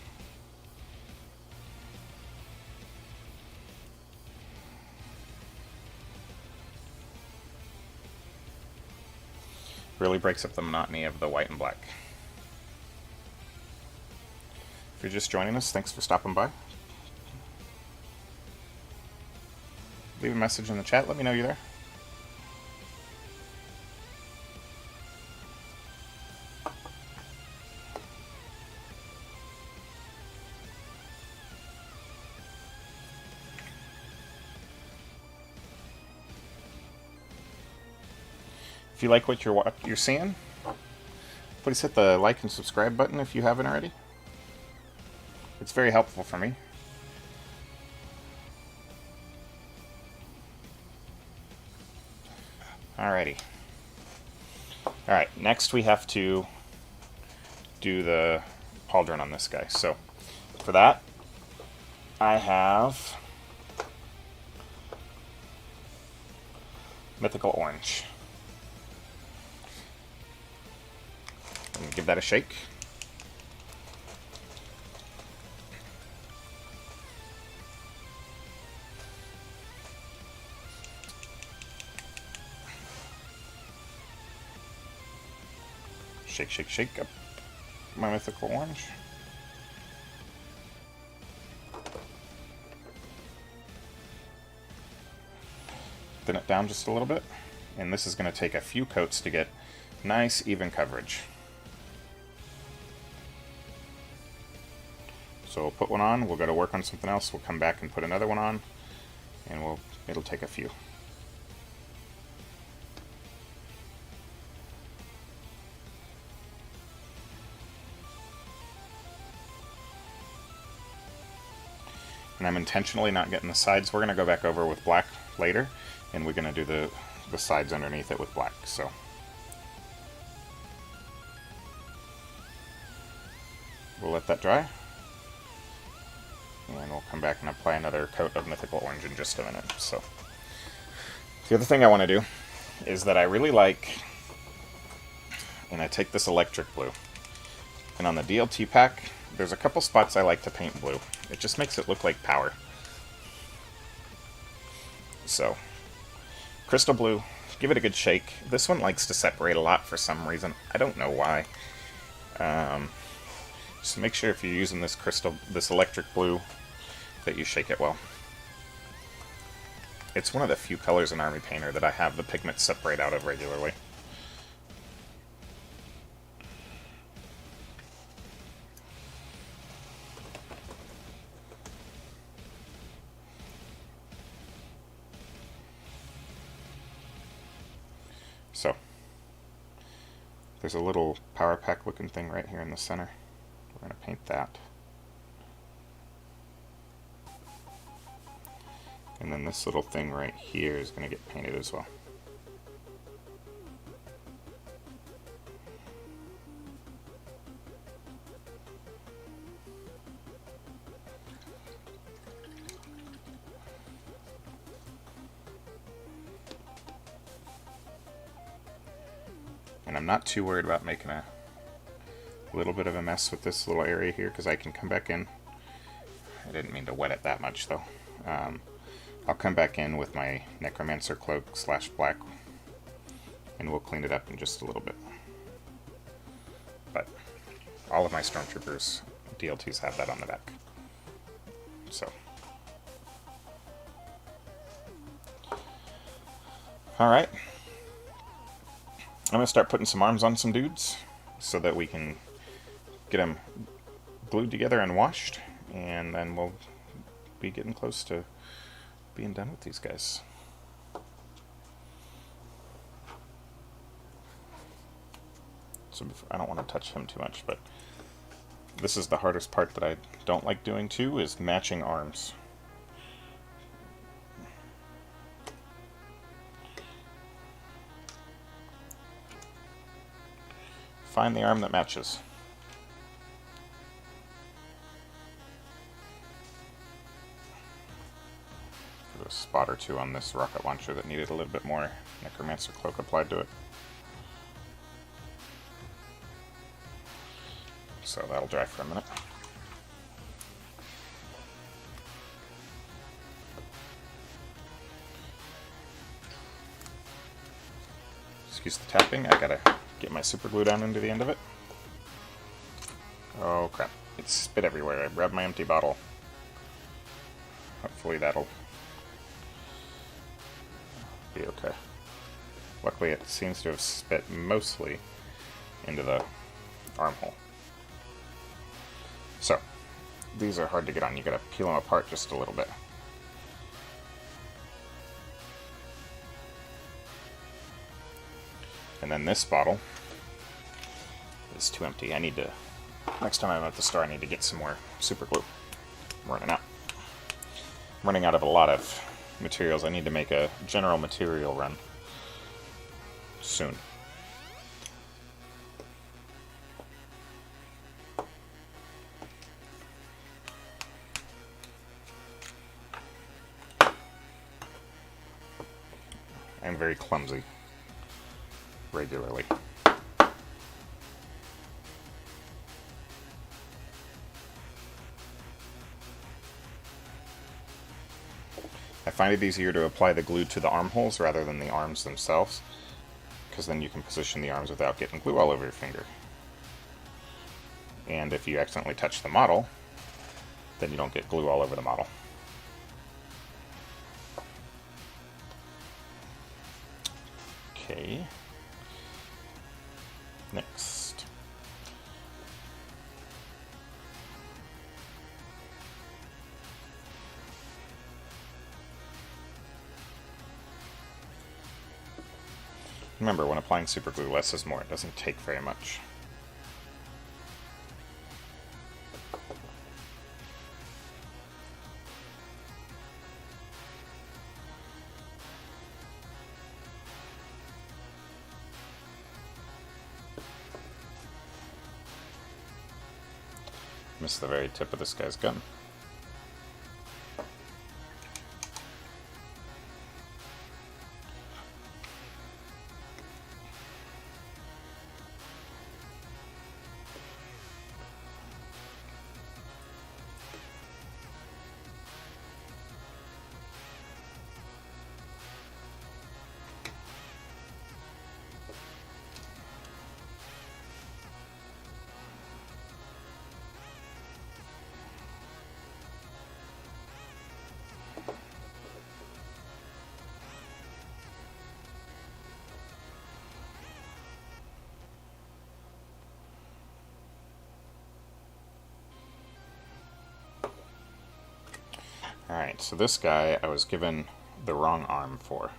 Really breaks up the monotony of the white and black. If you're just joining us, thanks for stopping by. Leave a message in the chat, let me know you're there. If you like what you're seeing, please hit the like and subscribe button if you haven't already. It's very helpful for me. Alrighty. Alright, next we have to do the pauldron on this guy. So, for that, I have mythical orange. Give that a shake. Shake, shake, shake up my mythical orange. Thin it down just a little bit. And this is going to take a few coats to get nice, even coverage. So we'll put one on, we'll go to work on something else, we'll come back and put another one on, and it'll take a few. And I'm intentionally not getting the sides. We're going to go back over with black later, and we're going to do the sides underneath it with black. So we'll let that dry, and then we'll come back and apply another coat of mythical orange in just a minute. So the other thing I want to do is that I really like, and I take this electric blue, and on the DLT pack, there's a couple spots I like to paint blue. It just makes it look like power. So, crystal blue, give it a good shake. This one likes to separate a lot for some reason. I don't know why. Just make sure if you're using this electric blue, that you shake it well. It's one of the few colors in Army Painter that I have the pigments separate out of regularly. So, there's a little power pack looking thing right here in the center. We're going to paint that. And then this little thing right here is going to get painted as well. And I'm not too worried about making a little bit of a mess with this little area here, because I can come back in. I didn't mean to wet it that much though. I'll come back in with my Necromancer Cloak / black, and we'll clean it up in just a little bit. But all of my Stormtroopers DLTs have that on the back. So, alright. I'm going to start putting some arms on some dudes so that we can get them glued together and washed, and then we'll be getting close to being done with these guys. So I don't want to touch him too much, but this is the hardest part that I don't like doing too, is matching arms. Find the arm that matches. Put a spot or two on this rocket launcher that needed a little bit more Necromancer Cloak applied to it. So that'll dry for a minute. Excuse the tapping, I gotta get my super glue down into the end of it. Oh crap, it's spit everywhere. I grabbed my empty bottle. Hopefully that'll be okay. Luckily it seems to have spit mostly into the armhole. So, these are hard to get on. You gotta peel them apart just a little bit. And then this bottle is too empty. I need to, next time I'm at the store, I need to get some more super glue. I'm running out. I'm running out of a lot of materials. I need to make a general material run soon. I'm very clumsy regularly. I find it easier to apply the glue to the armholes rather than the arms themselves, because then you can position the arms without getting glue all over your finger. And if you accidentally touch the model, then you don't get glue all over the model. Okay. Next. Remember, when applying super glue, less is more. It doesn't take very much. Missed the very tip of this guy's gun. Alright, so this guy I was given the wrong arm for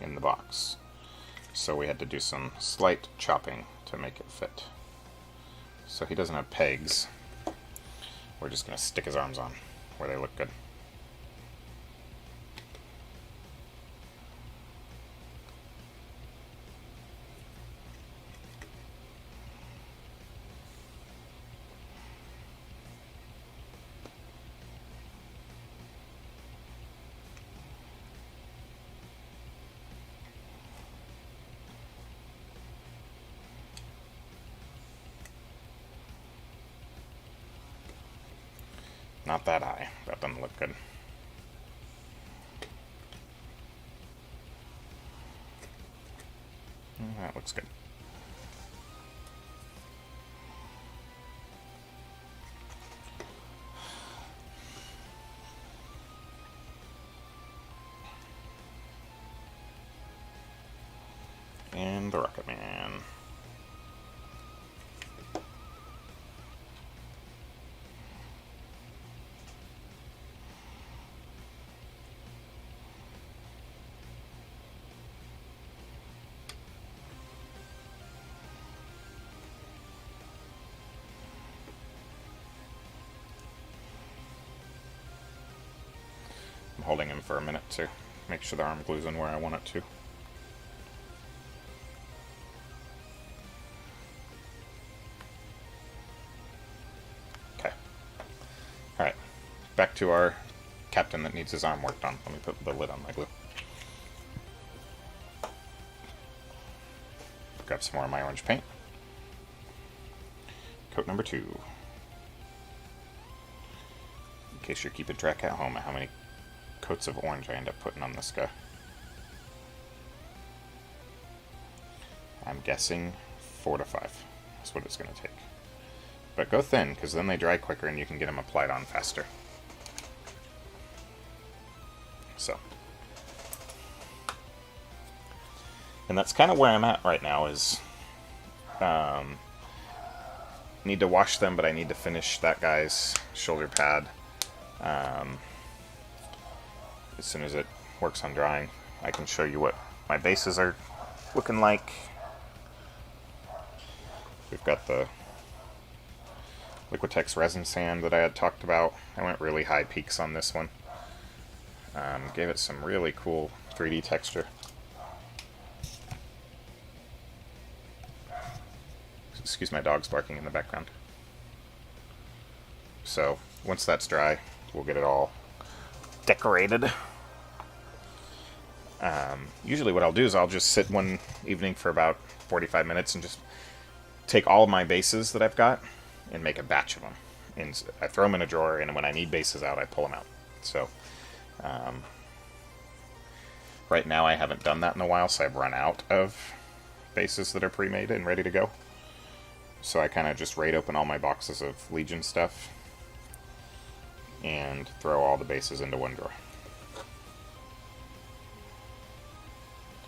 in the box. So we had to do some slight chopping to make it fit. So he doesn't have pegs. We're just going to stick his arms on where they look good. Not that high. That doesn't look good. That looks good. And the Rocket Man. I'm holding him for a minute to make sure the arm glues in where I want it to. Okay. Alright. Back to our captain that needs his arm worked on. Let me put the lid on my glue. Grab some more of my orange paint. Coat number 2. In case you're keeping track at home of how many coats of orange I end up putting on this guy. I'm guessing 4 to 5. That's what it's going to take. But go thin, because then they dry quicker and you can get them applied on faster. So. And that's kind of where I'm at right now, is need to wash them, but I need to finish that guy's shoulder pad. As soon as it works on drying, I can show you what my bases are looking like. We've got the Liquitex Resin Sand that I had talked about. I went really high peaks on this one. Gave it some really cool 3D texture. Excuse my dogs barking in the background. So, once that's dry, we'll get it all decorated. Usually what I'll do is I'll just sit one evening for about 45 minutes and just take all of my bases that I've got and make a batch of them. And I throw them in a drawer, and when I need bases out, I pull them out. So, right now I haven't done that in a while, so I've run out of bases that are pre-made and ready to go. So I kind of just raid open all my boxes of Legion stuff and throw all the bases into one drawer.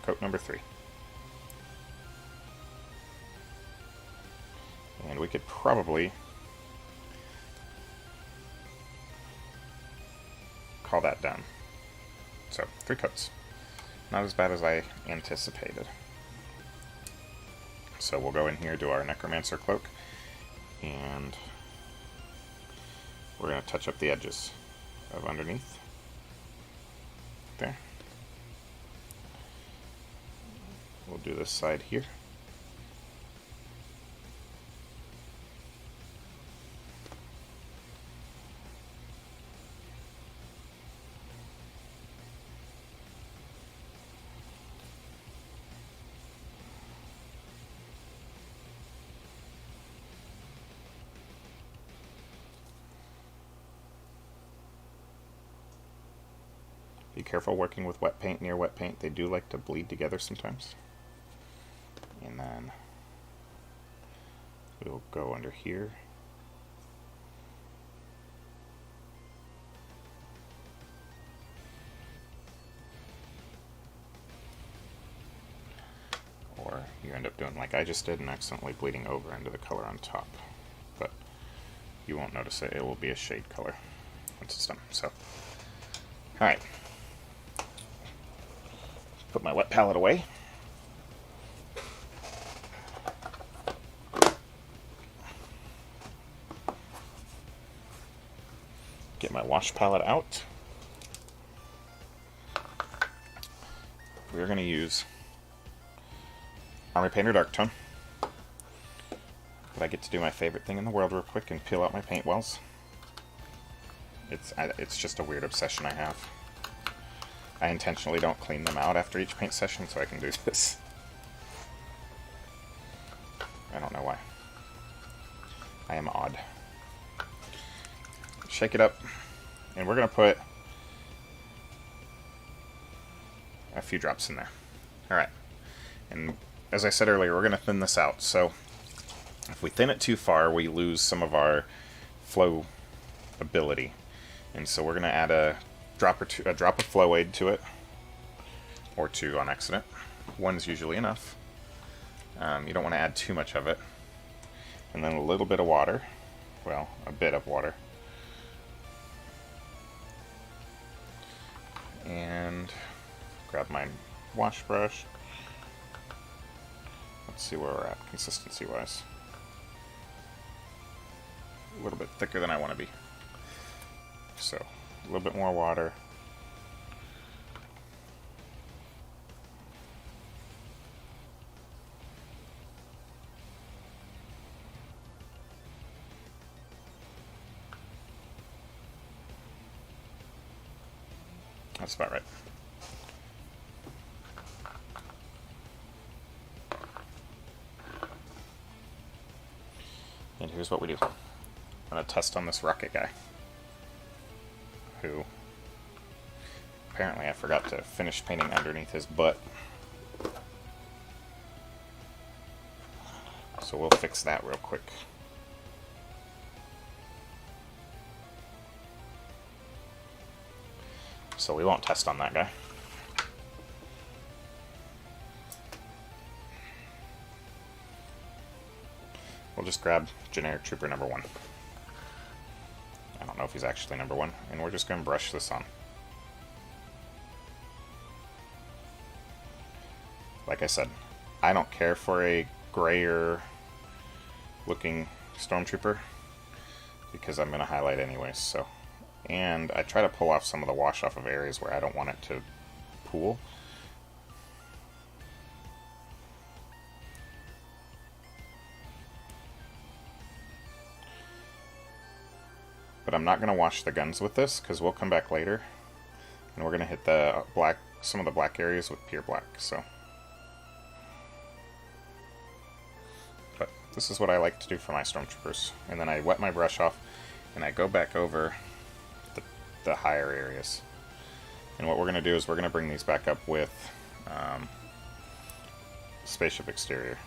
Coat number 3. And we could probably call that done. So, 3 coats. Not as bad as I anticipated. So we'll go in here, do our Necromancer Cloak, and we're going to touch up the edges of underneath. There. We'll do this side here. Be careful working with wet paint near wet paint. They do like to bleed together sometimes. And then we'll go under here. Or you end up doing like I just did and accidentally bleeding over into the color on top. But you won't notice it. It will be a shade color once it's done. So, alright. Put my wet palette away. Get my wash palette out. We're going to use Army Painter Dark Tone. But I get to do my favorite thing in the world real quick and peel out my paint wells. It's just a weird obsession I have. I intentionally don't clean them out after each paint session so I can do this. I don't know why. I am odd. Shake it up, and we're going to put a few drops in there. Alright, and as I said earlier, we're going to thin this out, so if we thin it too far, we lose some of our flow ability. And so we're going to add a drop of flow aid to it, or 2 on accident. 1's usually enough. You don't want to add too much of it. And then a little bit of water. Well, a bit of water. And grab my wash brush. Let's see where we're at consistency wise. A little bit thicker than I want to be. So, a little bit more water. That's about right. And here's what we do. I'm going to test on this rocket guy, who apparently I forgot to finish painting underneath his butt. So we'll fix that real quick. So we won't test on that guy. We'll just grab generic trooper number 1. I don't know if he's actually number 1, and we're just going to brush this on. Like I said, I don't care for a grayer looking Stormtrooper because I'm going to highlight anyways, so. And I try to pull off some of the wash off of areas where I don't want it to pool. But I'm not going to wash the guns with this because we'll come back later and we're going to hit the black, some of the black areas with pure black. So, but this is what I like to do for my Stormtroopers. And then I wet my brush off and I go back over the higher areas. And what we're going to do is we're going to bring these back up with Spaceship Exterior.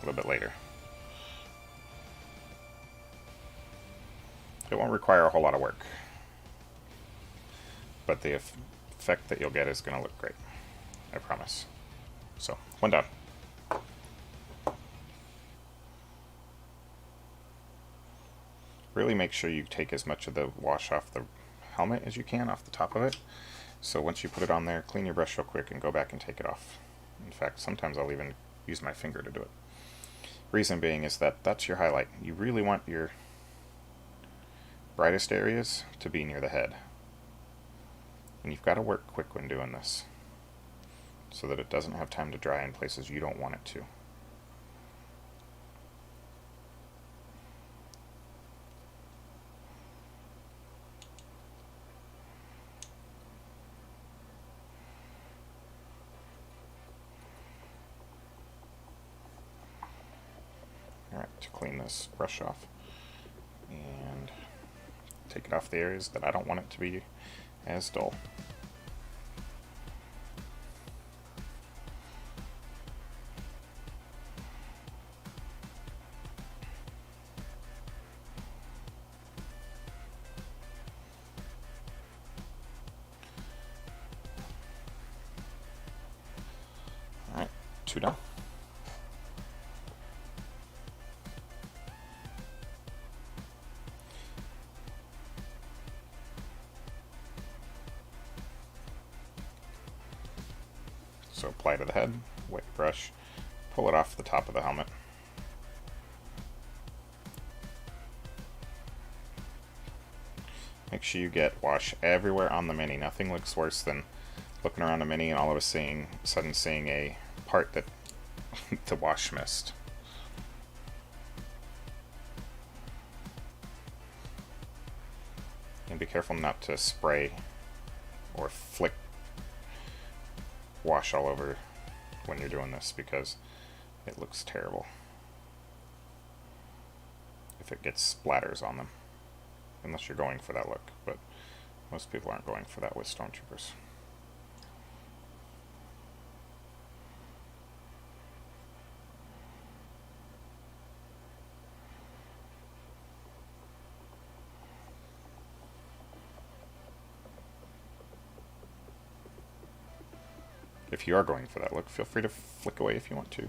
a little bit later. It won't require a whole lot of work, but the effect that you'll get is going to look great. I promise. So, one done. Really make sure you take as much of the wash off the helmet as you can, off the top of it. So once you put it on there, clean your brush real quick and go back and take it off. In fact, sometimes I'll even use my finger to do it. Reason being is that that's your highlight. You really want your brightest areas to be near the head. And you've got to work quick when doing this, so that it doesn't have time to dry in places you don't want it to. Alright, to clean this brush off and take it off the areas that I don't want it to be as dull. Alright, 2 done. So apply to the head, wet brush, pull it off the top of the helmet. Make sure you get wash everywhere on the Mini. Nothing looks worse than looking around a Mini and all of a sudden seeing a part that the wash missed. And be careful not to spray or flick wash all over when you're doing this, because it looks terrible if it gets splatters on them, unless you're going for that look, but most people aren't going for that with Stormtroopers. If you are going for that look, feel free to flick away if you want to.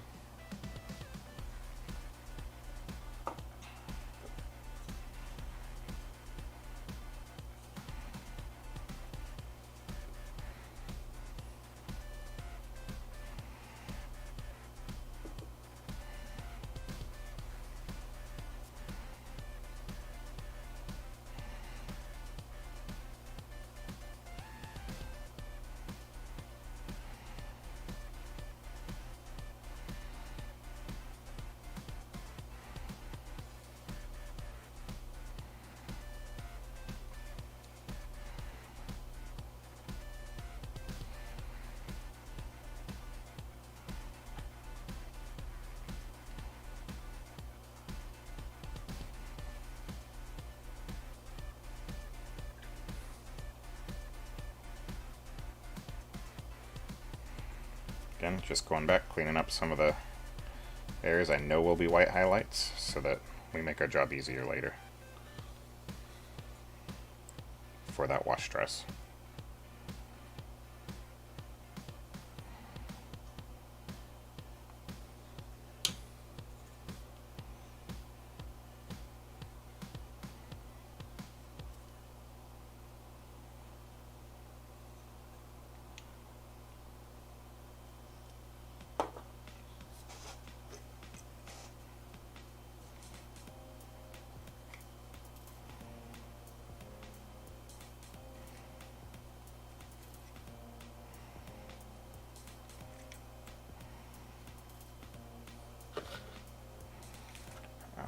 Again, just going back, cleaning up some of the areas I know will be white highlights, so that we make our job easier later for that wash dress.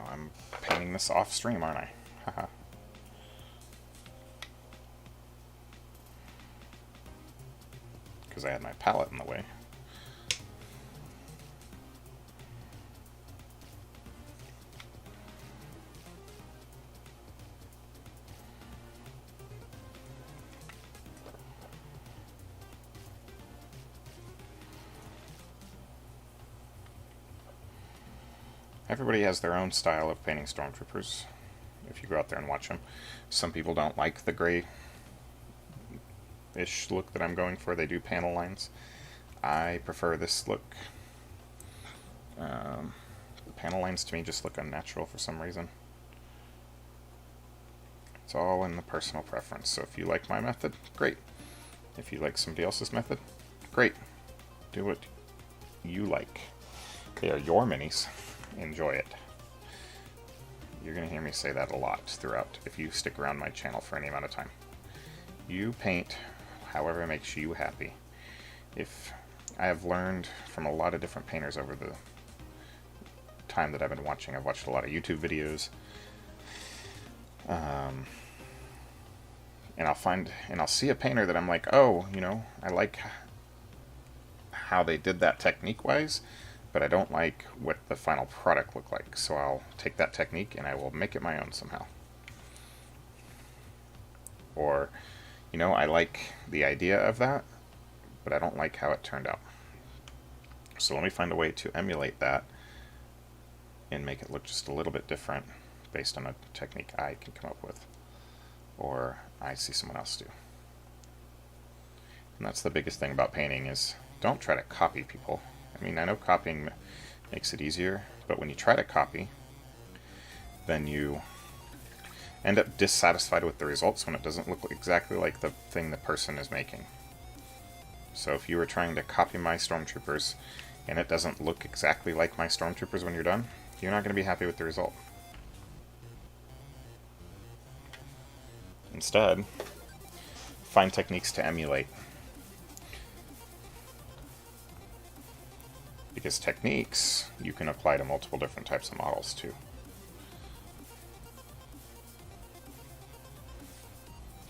I'm painting this off stream, aren't I? Haha. Because I had my palette in the way. Everybody has their own style of painting Stormtroopers, if you go out there and watch them. Some people don't like the gray-ish look that I'm going for. They do panel lines. I prefer this look. The panel lines to me just look unnatural for some reason. It's all in the personal preference. So if you like my method, great. If you like somebody else's method, great. Do what you like. They are your minis. Enjoy it. You're going to hear me say that a lot throughout if you stick around my channel for any amount of time. You paint however it makes you happy. If I have learned from a lot of different painters over the time that I've been watching. I've watched a lot of YouTube videos. And I'll see a painter that I'm like, oh, you know, I like how they did that technique-wise, but I don't like what the final product looked like. So I'll take that technique and I will make it my own somehow. Or, you know, I like the idea of that, but I don't like how it turned out. So let me find a way to emulate that and make it look just a little bit different based on a technique I can come up with, or I see someone else do. And that's the biggest thing about painting is don't try to copy people. I mean, I know copying makes it easier, but when you try to copy, then you end up dissatisfied with the results when it doesn't look exactly like the thing the person is making. So if you were trying to copy my Stormtroopers and it doesn't look exactly like my Stormtroopers when you're done, you're not going to be happy with the result. Instead, find techniques to emulate. Because techniques you can apply to multiple different types of models too.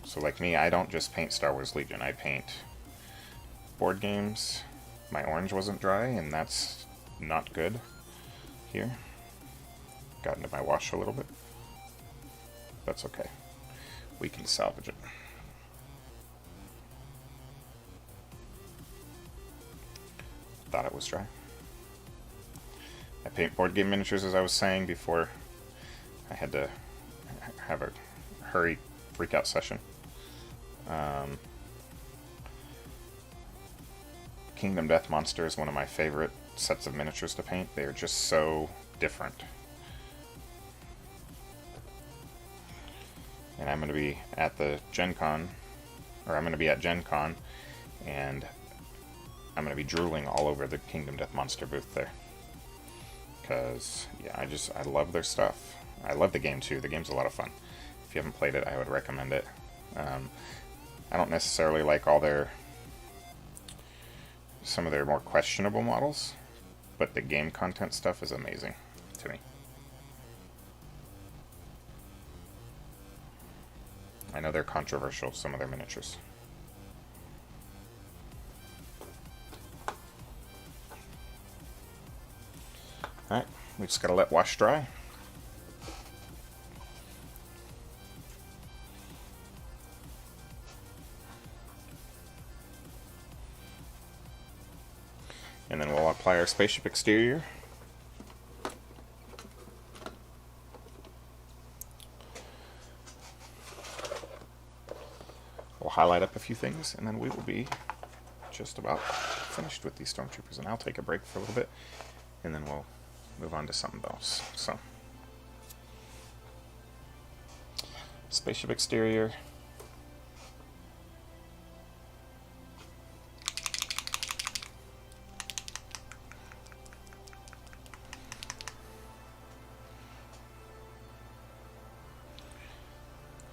So like me, I don't just paint Star Wars Legion, I paint board games. My orange wasn't dry, and that's not good here. Got into my wash a little bit. That's okay. We can salvage it. Thought it was dry. I paint board game miniatures, as I was saying before. I had to have a hurry freak-out session. Kingdom Death Monster is one of my favorite sets of miniatures to paint. They are just so different. And I'm going to be at the Gen Con, or I'm going to be at Gen Con, and I'm going to be drooling all over the Kingdom Death Monster booth there. Because, yeah, I love their stuff. I love the game too. The game's a lot of fun. If you haven't played it, I would recommend it. I don't necessarily like some of their more questionable models, but the game content stuff is amazing to me. I know they're controversial, some of their miniatures. Alright, we just gotta let wash dry. And then we'll apply our Spaceship Exterior. We'll highlight up a few things, and then we will be just about finished with these Stormtroopers. And I'll take a break for a little bit, and then we'll move on to something else. So, Spaceship Exterior.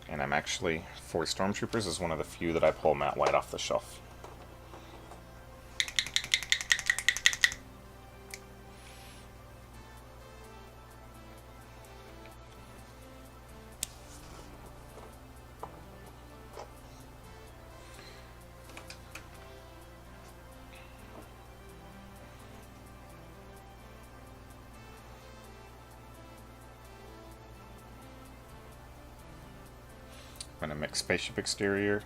And I'm actually, for Stormtroopers, is one of the few that I pull matte white off the shelf. I'm going to mix Spaceship Exterior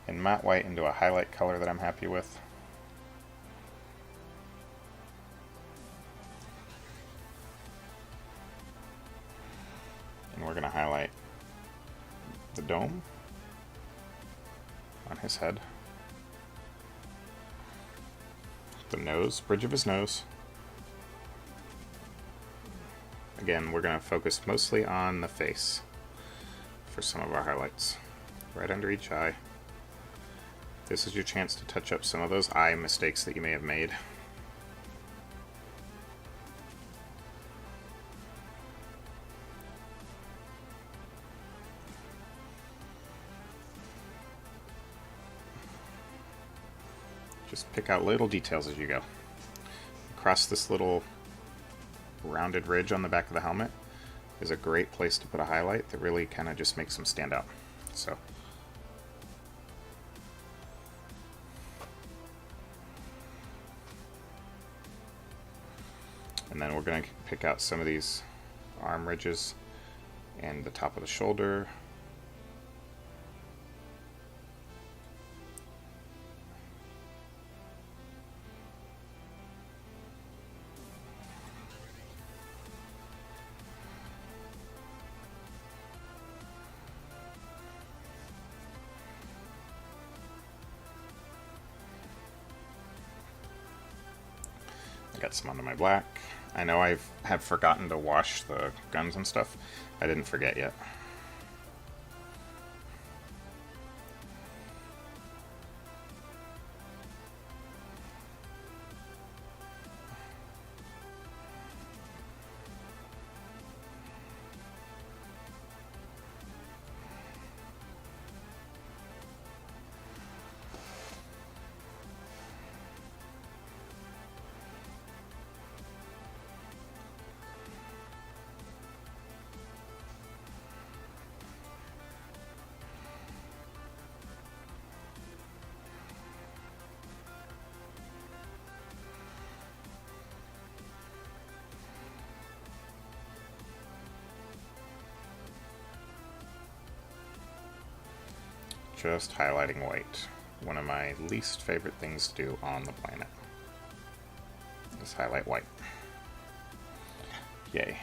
and matte white into a highlight color that I'm happy with. going to highlight the dome on his head, the nose, bridge of his nose. Again, we're going to focus mostly on the face for some of our highlights. Right under each eye. This is your chance to touch up some of those eye mistakes that you may have made. Just pick out little details as you go. Across this little rounded ridge on the back of the helmet is a great place to put a highlight that really kind of just makes them stand out. So, and then we're going to pick out some of these arm ridges and the top of the shoulder. I got some onto my black. I know I have forgotten to wash the guns and stuff. I didn't forget yet. Just highlighting white. One of my least favorite things to do on the planet is highlight white. Yay.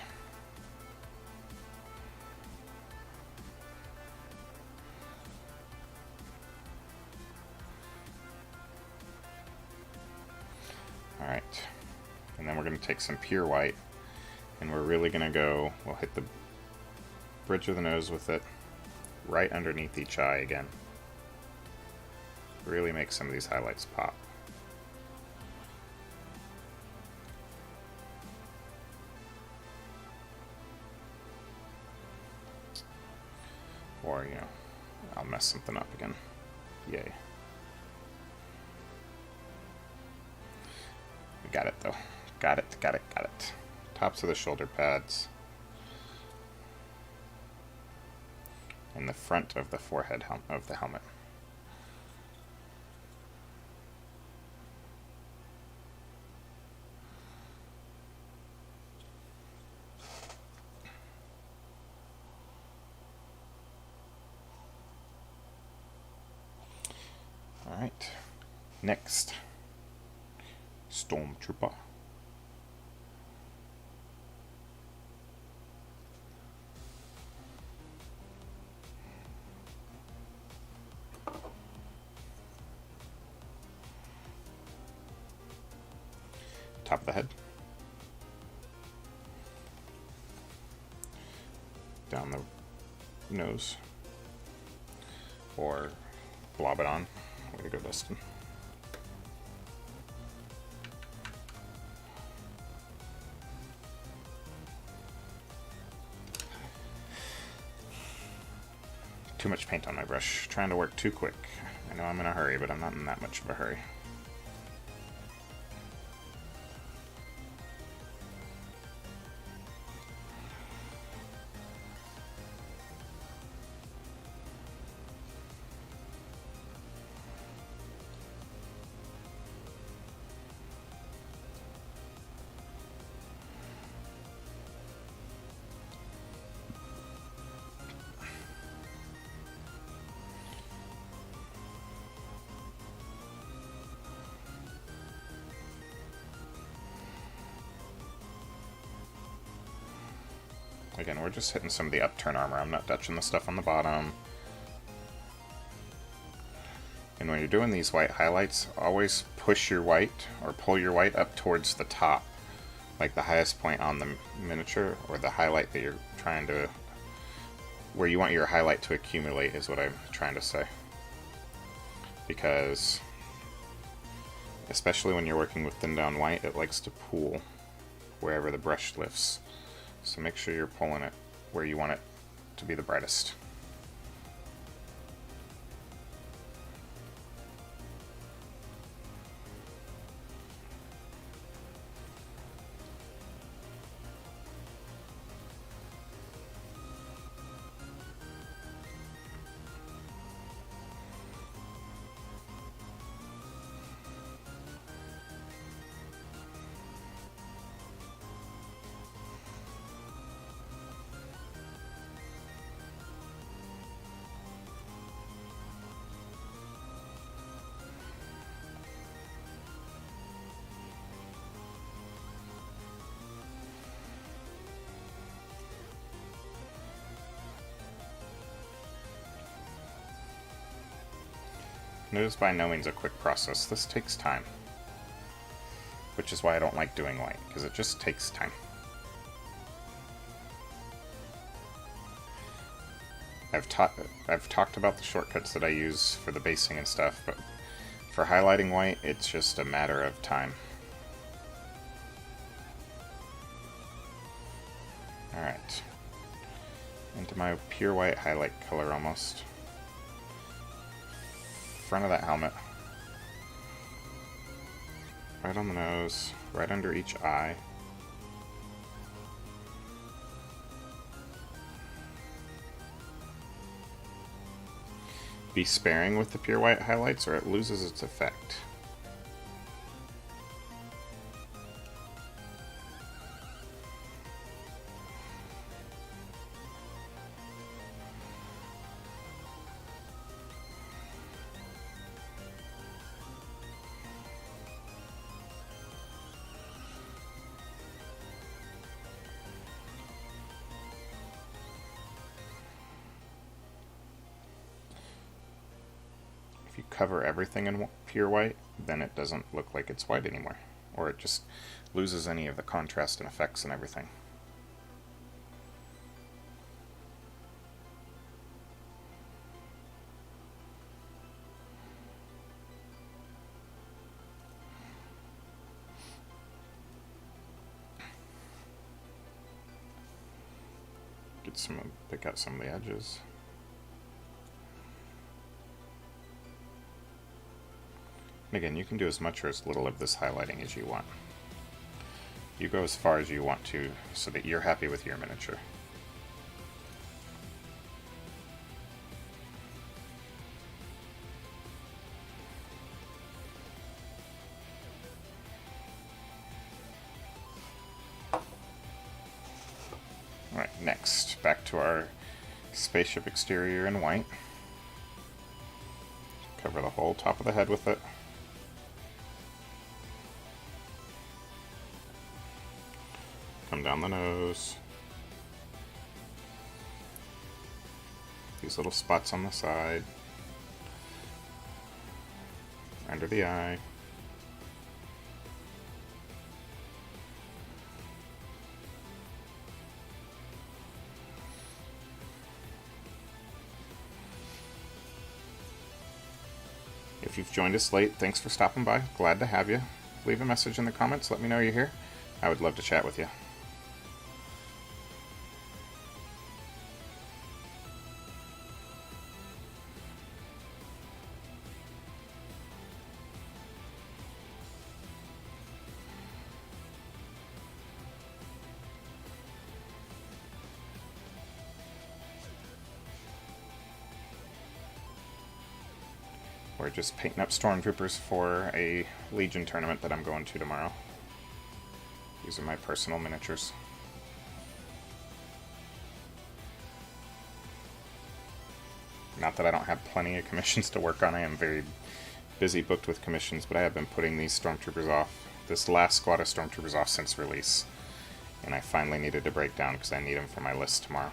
Alright, and then we're going to take some pure white, and we're really going to go, we'll hit the bridge of the nose with it, right underneath each eye again. Really make some of these highlights pop. Or, you know, I'll mess something up again. Yay. We got it though. Got it, got it, got it. Tops of the shoulder pads. And the front of the forehead of the helmet. Alright, next, Stormtrooper. Top of the head. Down the nose. Or blob it on. Way to go, Dustin. Too much paint on my brush. Trying to work too quick. I know I'm in a hurry, but I'm not in that much of a hurry. Again, we're just hitting some of the upturn armor. I'm not touching the stuff on the bottom. And when you're doing these white highlights, always push your white, or pull your white up towards the top, like the highest point on the miniature, or the highlight that you're trying to, where you want your highlight to accumulate is what I'm trying to say. Because, especially when you're working with thin down white, it likes to pool wherever the brush lifts. So make sure you're pulling it where you want it to be the brightest. It is by no means a quick process. This takes time. Which is why I don't like doing white, because it just takes time. I've talked about the shortcuts that I use for the basing and stuff, but for highlighting white, it's just a matter of time. Alright. Into my pure white highlight color almost. Front of that helmet. Right on the nose, right under each eye. Be sparing with the pure white highlights or it loses its effect. If you cover everything in pure white, then it doesn't look like it's white anymore, or it just loses any of the contrast and effects and everything. Pick out some of the edges. And again, you can do as much or as little of this highlighting as you want. You go as far as you want to so that you're happy with your miniature. Alright, next, back to our Spaceship Exterior in white. Cover the whole top of the head with it. Come down the nose. These little spots on the side. Under the eye. If you've joined us late, thanks for stopping by. Glad to have you. Leave a message in the comments. Let me know you're here. I would love to chat with you. We're just painting up Stormtroopers for a Legion tournament that I'm going to tomorrow. These are my personal miniatures. Not that I don't have plenty of commissions to work on. I am very busy booked with commissions, but I have been putting these Stormtroopers off, this last squad of Stormtroopers off since release. And I finally needed to break down because I need them for my list tomorrow.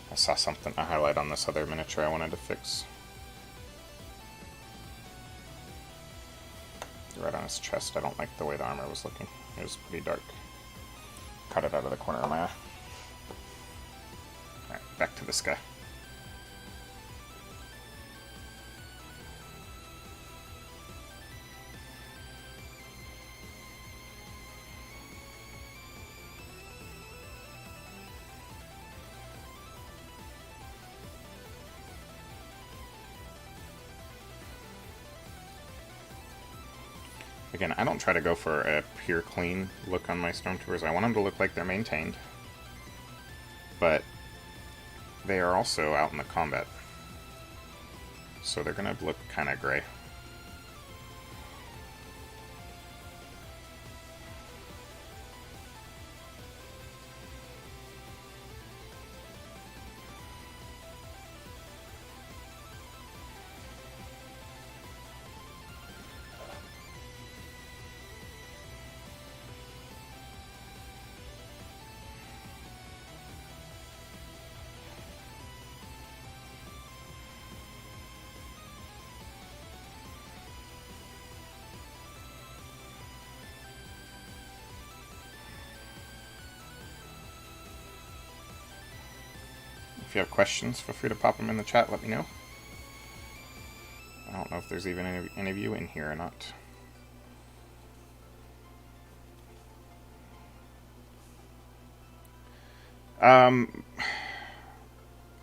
I saw something, a highlight on this other miniature I wanted to fix. Right on his chest. I don't like the way the armor was looking. It was pretty dark. Cut it out of the corner of my eye. Alright, back to this guy. Again, I don't try to go for a pure clean look on my Stormtroopers. I want them to look like they're maintained. But they are also out in the combat. So they're going to look kind of gray. If you have questions, feel free to pop them in the chat, let me know. I don't know if there's even any of you in here or not. I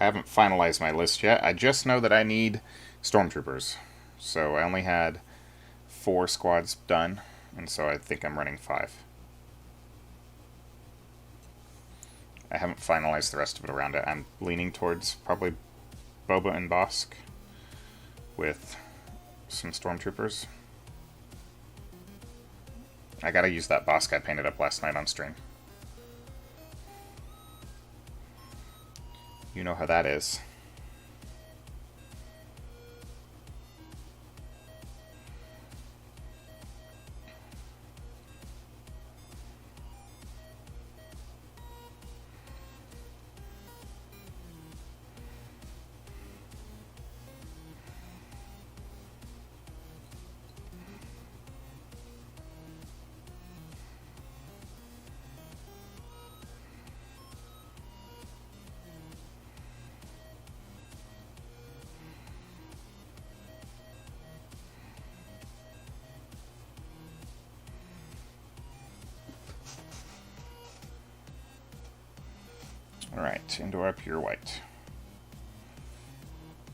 haven't finalized my list yet. I just know that I need Stormtroopers. So I only had 4 squads done, and so I think I'm running 5. I haven't finalized the rest of it around it. I'm leaning towards probably Boba and Bosk with some Stormtroopers. I gotta use that Bosk I painted up last night on stream. You know how that is. Alright, into our pure white.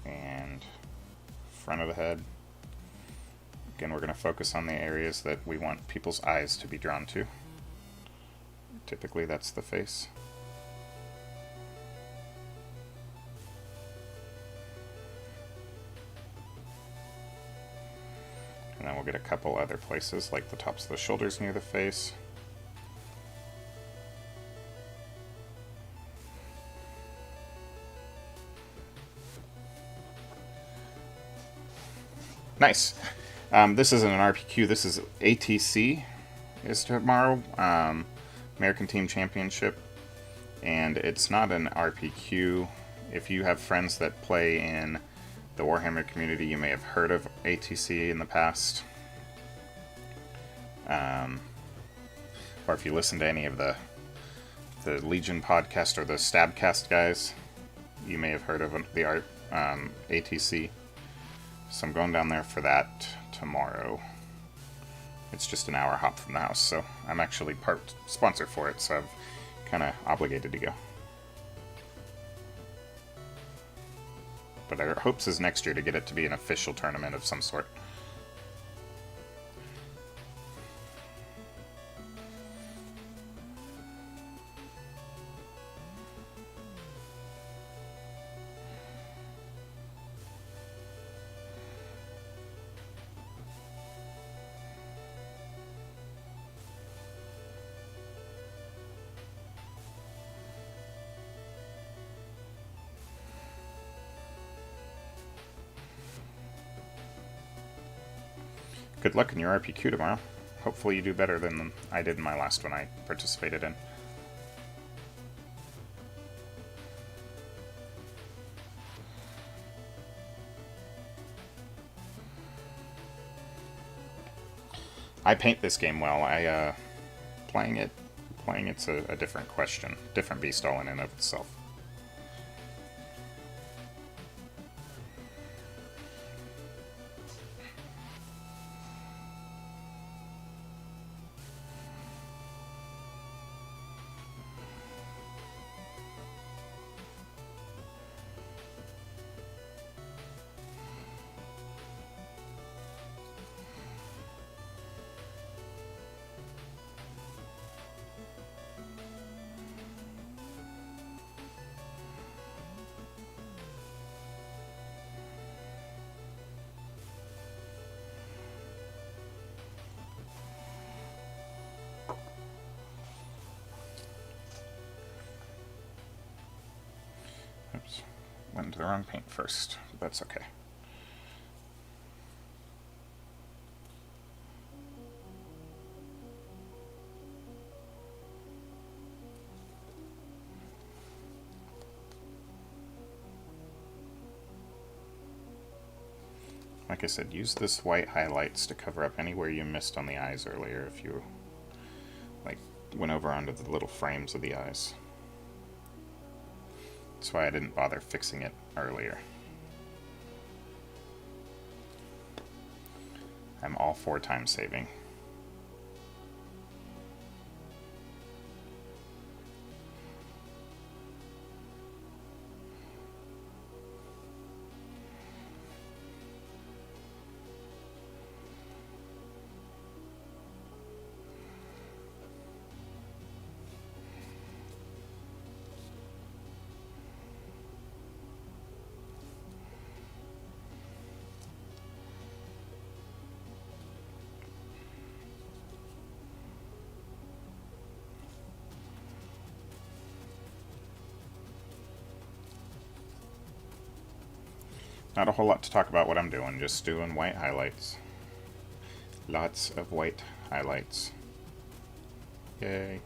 And front of the head. Again, we're going to focus on the areas that we want people's eyes to be drawn to. Typically that's the face. And then we'll get a couple other places, like the tops of the shoulders near the face. Nice. This isn't an RPQ, this is ATC is tomorrow, American Team Championship, and it's not an RPQ. If you have friends that play in the Warhammer community, you may have heard of ATC in the past. Or if you listen to any of the Legion podcast or the Stabcast guys, you may have heard of the ATC. So I'm going down there for that tomorrow. It's just an hour hop from the house, so I'm actually part sponsor for it, so I'm kind of obligated to go. But our hopes is next year to get it to be an official tournament of some sort. Good luck in your RPQ tomorrow. Hopefully you do better than I did in my last one I participated in. I paint this game well. Playing it's a different question, different beast all in and of itself. Oops, went into the wrong paint first, but that's okay. Like I said, use this white highlights to cover up anywhere you missed on the eyes earlier if you went over onto the little frames of the eyes. That's why I didn't bother fixing it earlier. I'm all for time saving. Not a whole lot to talk about what I'm doing, just doing white highlights. Lots of white highlights. Yay.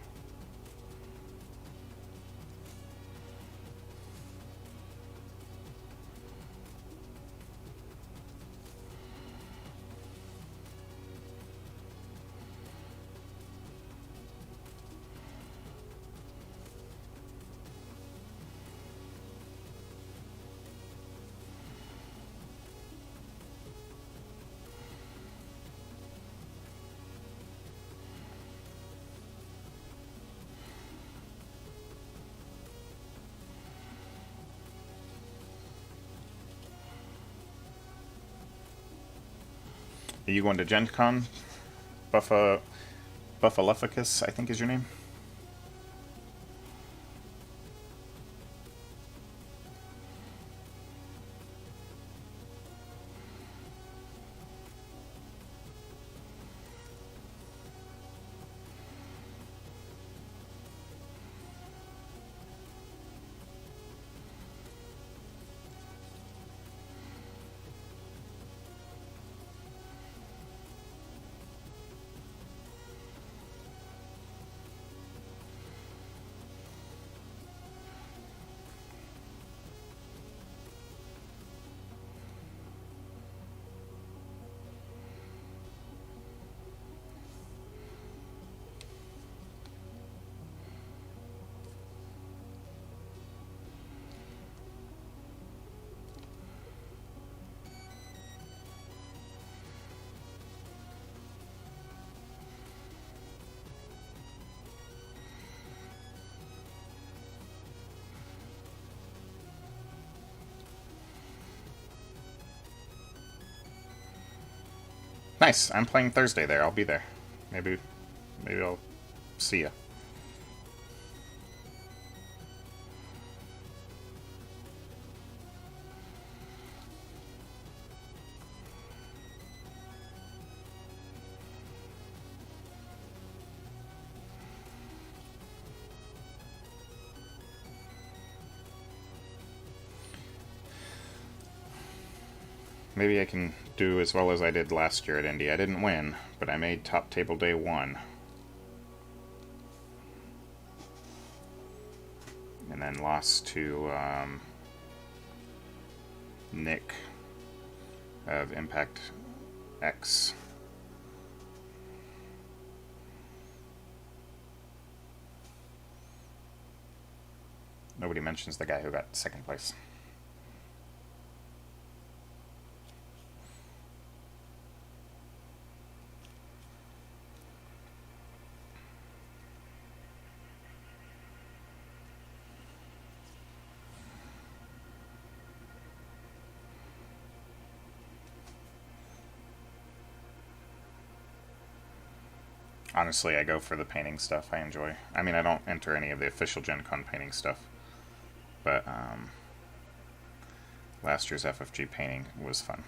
Are you going to Gen Con? Buffaleficus, I think is your name? Nice. I'm playing Thursday there. I'll be there. Maybe I'll see ya. Maybe I can do as well as I did last year at Indy. I didn't win, but I made top table day 1. And then lost to Nick of Impact X. Nobody mentions the guy who got second place. Honestly, I go for the painting stuff I enjoy. I mean, I don't enter any of the official Gen Con painting stuff, but last year's FFG painting was fun.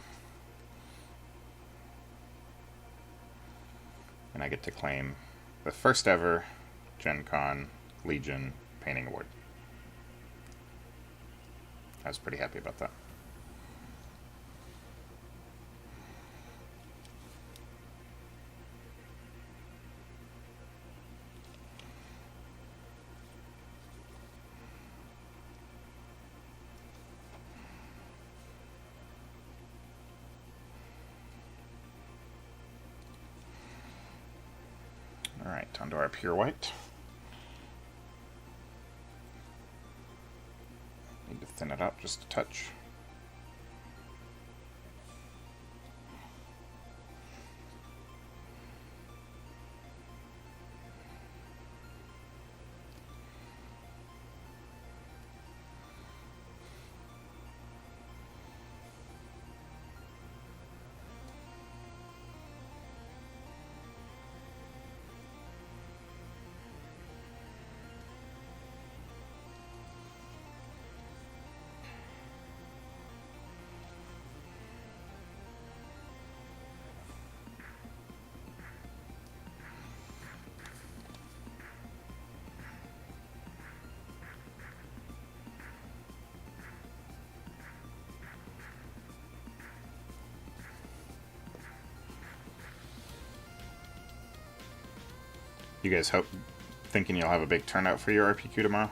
And I get to claim the first ever Gen Con Legion painting award. I was pretty happy about that. Alright, onto our pure white. Need to thin it out just a touch. You guys thinking you'll have a big turnout for your RPQ tomorrow?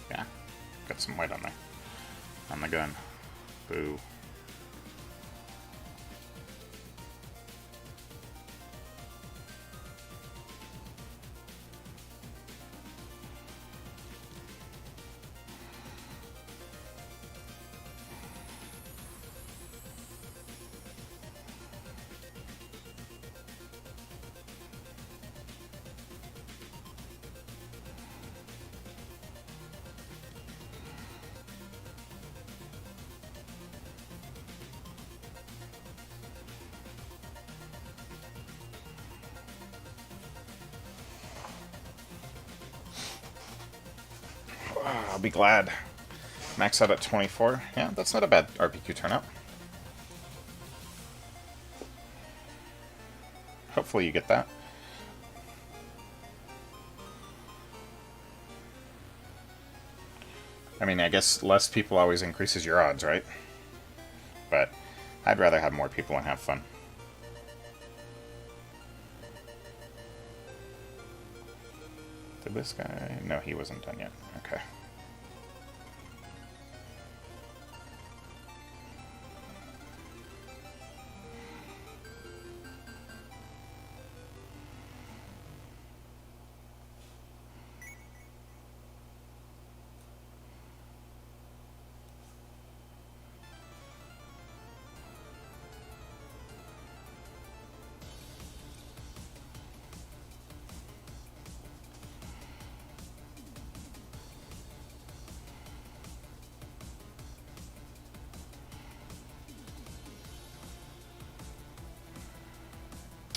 Yeah, got some white on there. On the gun. Boo. I'll be glad. Max out at 24. Yeah, that's not a bad RPQ turnout. Hopefully you get that. I mean, I guess less people always increases your odds, right? But I'd rather have more people and have fun. Did this guy? No, he wasn't done yet. Okay.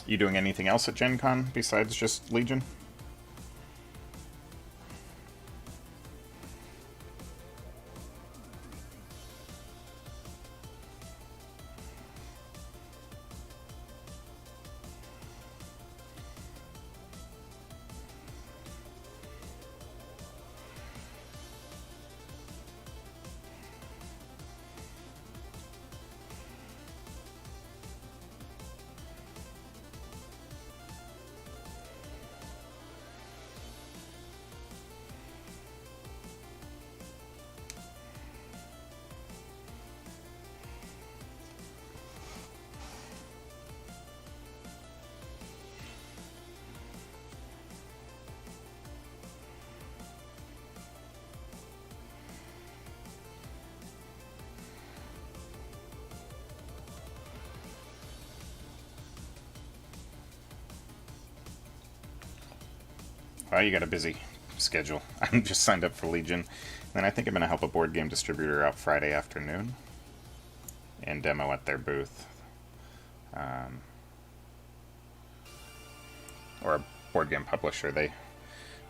You doing anything else at Gen Con besides just Legion? Well, you got a busy schedule. I'm just signed up for Legion. And I think I'm going to help a board game distributor out Friday afternoon and demo at their booth. Or a board game publisher. They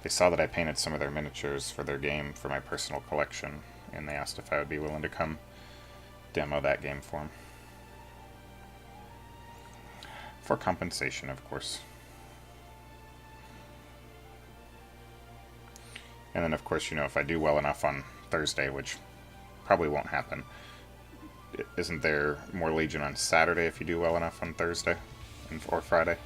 saw that I painted some of their miniatures for their game for my personal collection, and they asked if I would be willing to come demo that game for them. For compensation, of course. And then, of course, if I do well enough on Thursday, which probably won't happen, isn't there more Legion on Saturday if you do well enough on Thursday or Friday?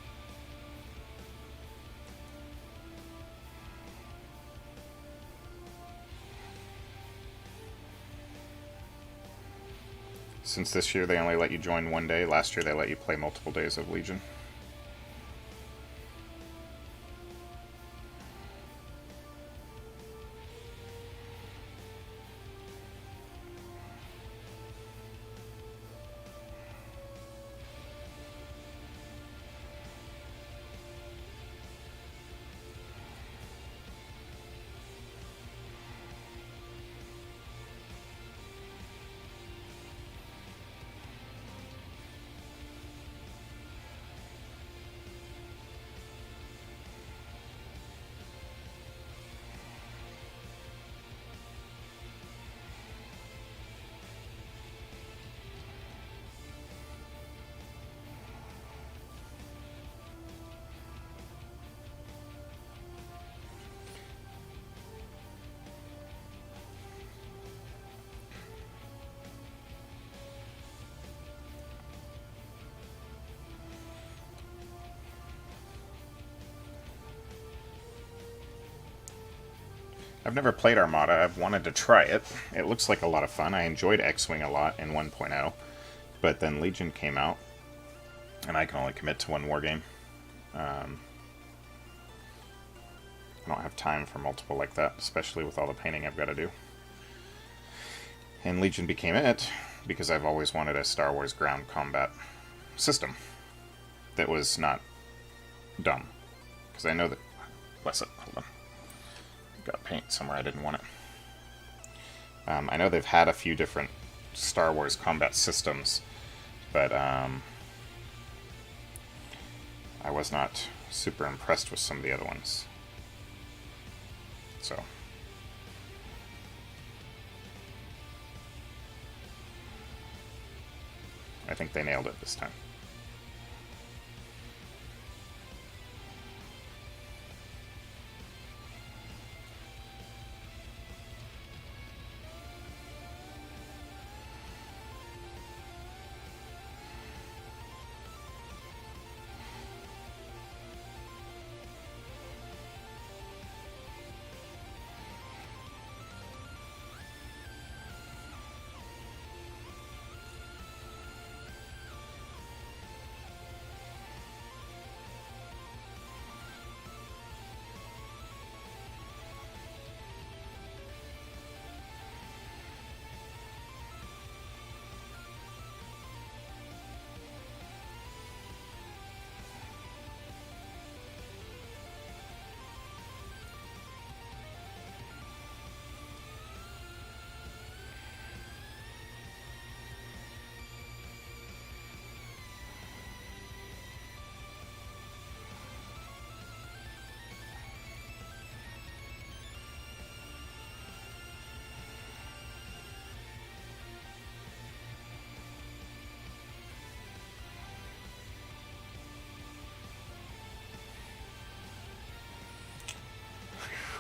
Since this year they only let you join one day, last year they let you play multiple days of Legion. I've never played Armada. I've wanted to try it. It looks like a lot of fun. I enjoyed X-Wing a lot in 1.0, but then Legion came out, and I can only commit to one wargame. I don't have time for multiple like that, especially with all the painting I've got to do. And Legion became it because I've always wanted a Star Wars ground combat system that was not dumb. Because I know that... Bless it. Hold on. Got paint somewhere I didn't want it. I know they've had a few different Star Wars combat systems, but I was not super impressed with some of the other ones. So I think they nailed it this time.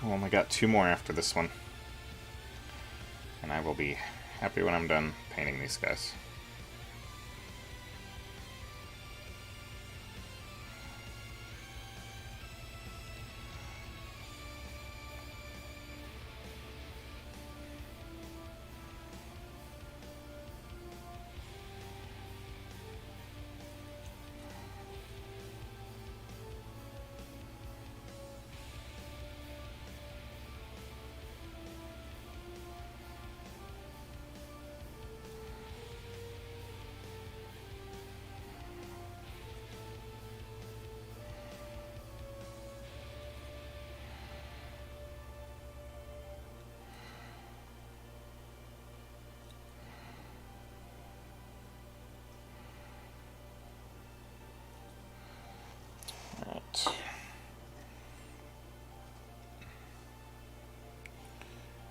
I only got 2 more after this one. And I will be happy when I'm done painting these guys. white.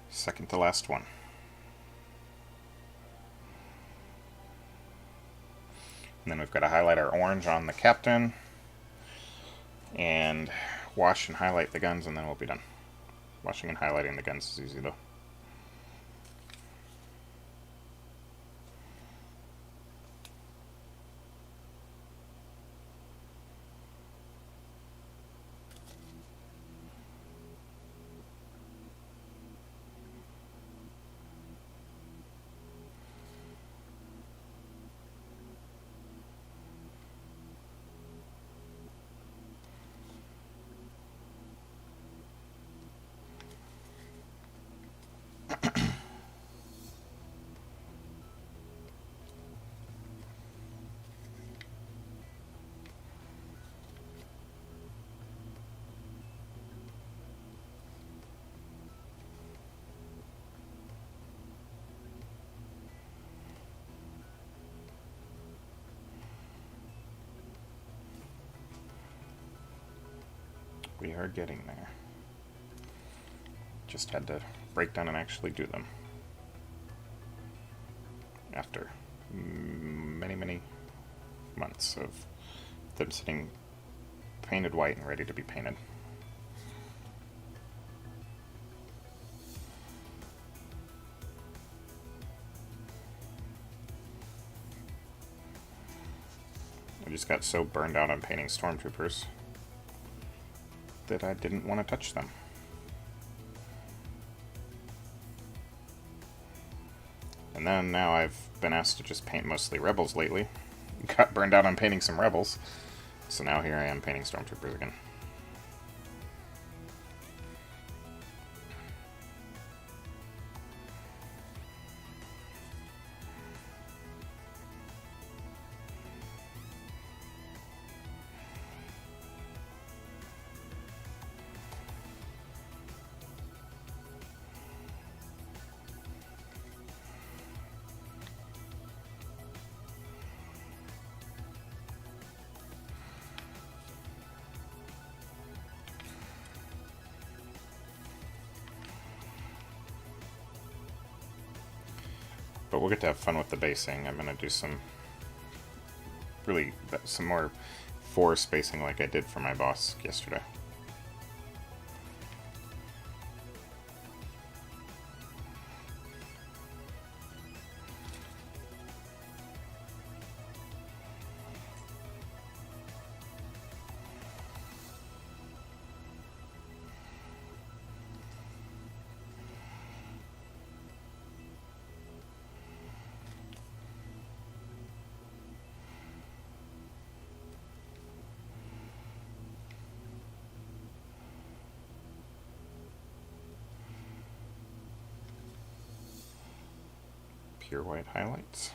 Second to last one. And then we've got to highlight our orange on the captain. And wash and highlight the guns, and then we'll be done. Washing and highlighting the guns is easy, though. We are getting there. Just had to break down and actually do them. After many, many months of them sitting painted white and ready to be painted. I just got so burned out on painting Stormtroopers that I didn't want to touch them. And then now I've been asked to just paint mostly Rebels lately. Got burned out on painting some Rebels, so now here I am painting Stormtroopers again. But we'll get to have fun with the basing. I'm going to do some more forest spacing like I did for my boss yesterday. Pure white highlights.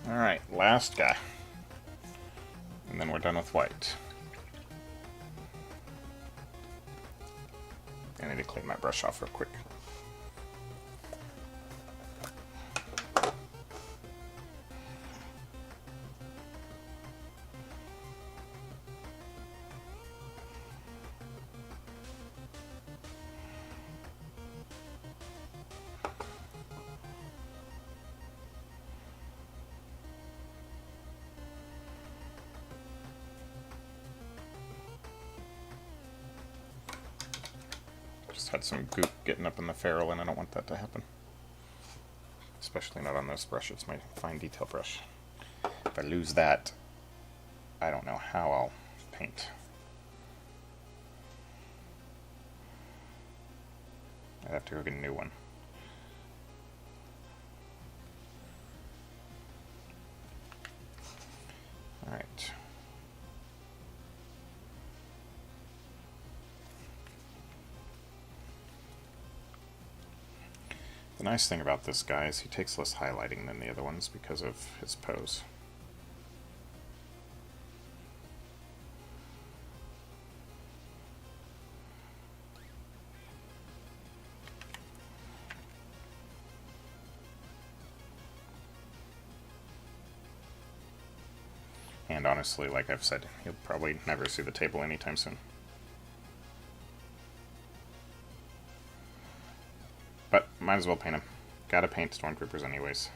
Alright, last guy. And then we're done with white. I need to clean my brush off real quick. Had some goop getting up in the ferrule, and I don't want that to happen. Especially not on this brush. It's my fine detail brush. If I lose that, I don't know how I'll paint. I'd have to go get a new one. Alright. The nice thing about this guy is he takes less highlighting than the other ones because of his pose. And honestly, like I've said, he'll probably never see the table anytime soon. But might as well paint him. Gotta paint Stormtroopers anyways.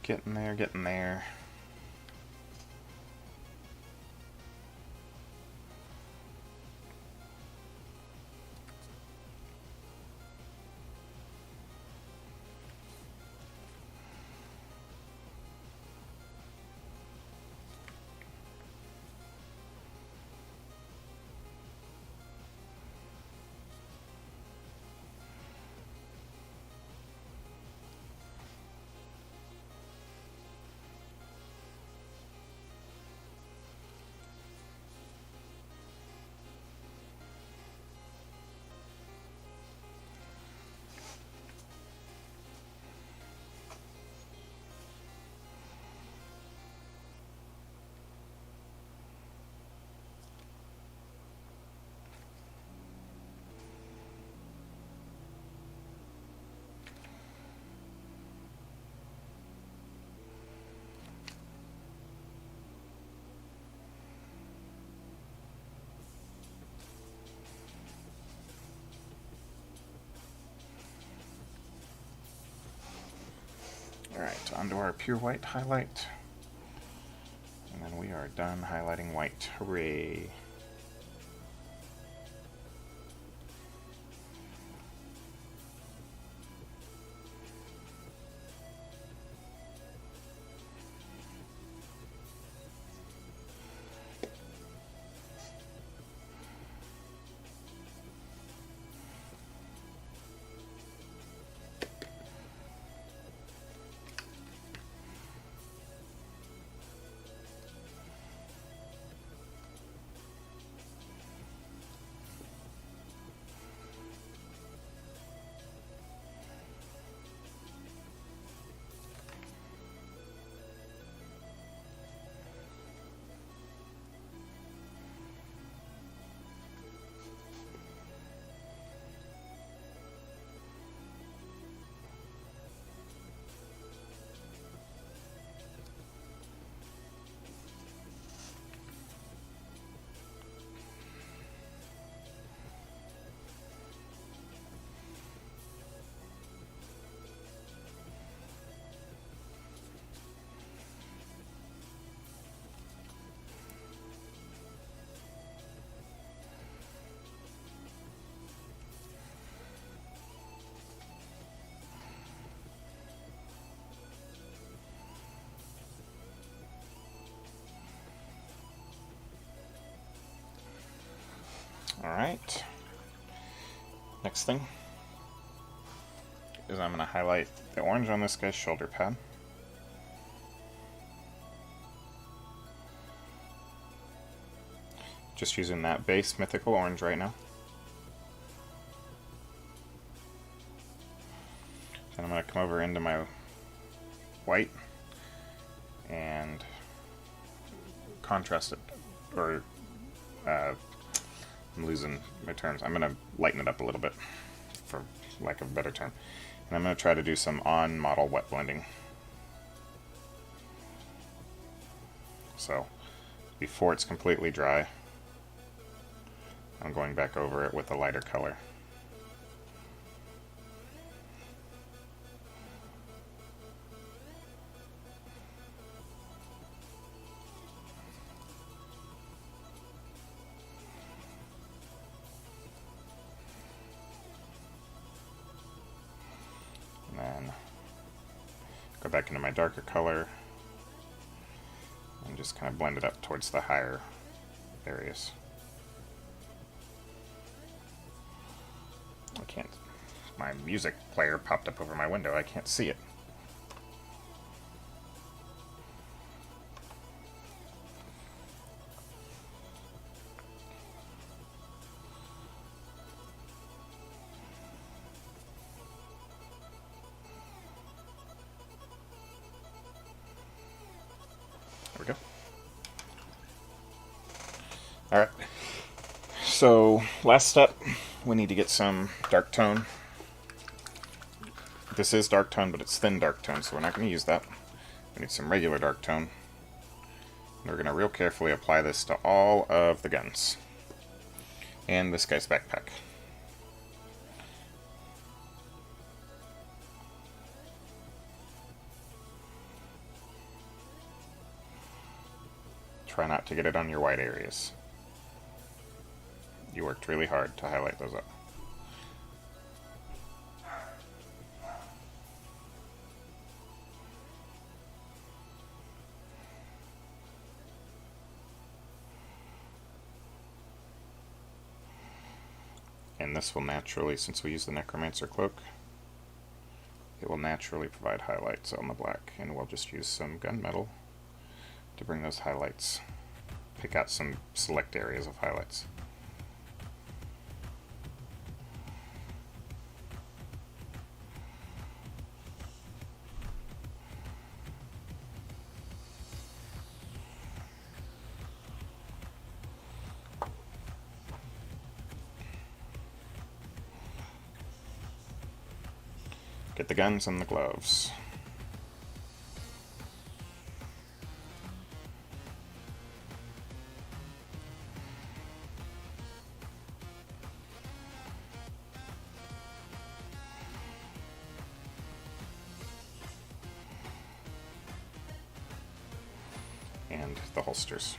Getting there, getting there. Alright, onto our pure white highlight. And then we are done highlighting white. Hooray! Alright. Next thing is I'm going to highlight the orange on this guy's shoulder pad. Just using that base mythical orange right now. Then I'm going to come over into my white and contrast it, or I'm losing my terms. I'm going to lighten it up a little bit, for lack of a better term. And I'm going to try to do some on-model wet blending. So, before it's completely dry, I'm going back over it with a lighter color. And then go back into my darker color and just kind of blend it up towards the higher areas. I can't, my music player popped up over my window, I can't see it. There we go. Alright, so last step, we need to get some dark tone. This is dark tone, but it's thin dark tone, so we're not going to use that. We need some regular dark tone. And we're going to real carefully apply this to all of the guns. And this guy's backpack. Try not to get it on your white areas. You worked really hard to highlight those up. And this will naturally, since we use the Necromancer Cloak, it will naturally provide highlights on the black, and we'll just use some gunmetal to bring those highlights, pick out some select areas of highlights. Get the guns and the gloves. And the holsters.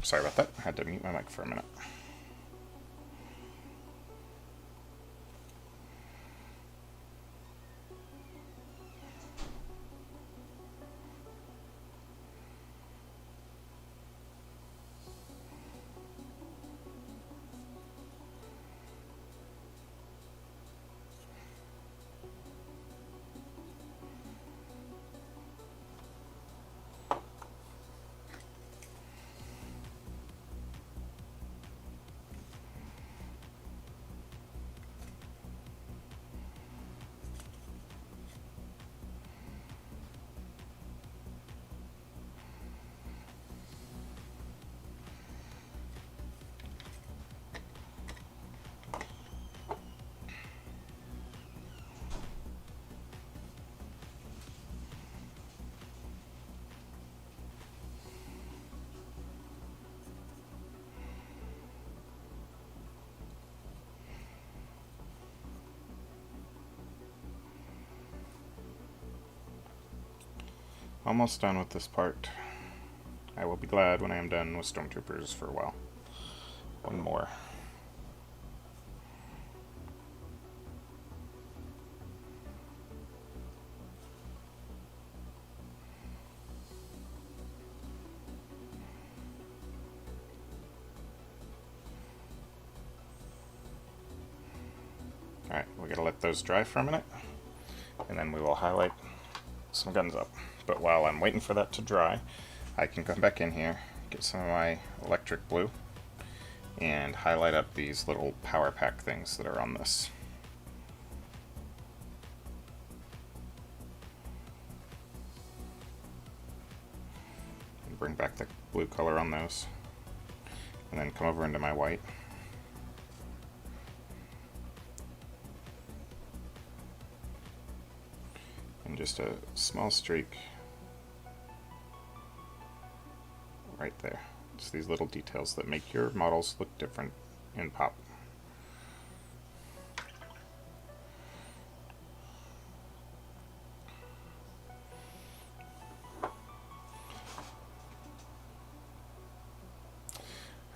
Sorry about that. I had to mute my mic for a minute. Almost done with this part. I will be glad when I am done with Stormtroopers for a while. One more. Alright, we gotta let those dry for a minute, and then we will highlight some guns up. But while I'm waiting for that to dry, I can come back in here, get some of my electric blue, and highlight up these little power pack things that are on this. And bring back the blue color on those, and then come over into my white. And just a small streak right there. Just these little details that make your models look different in pop.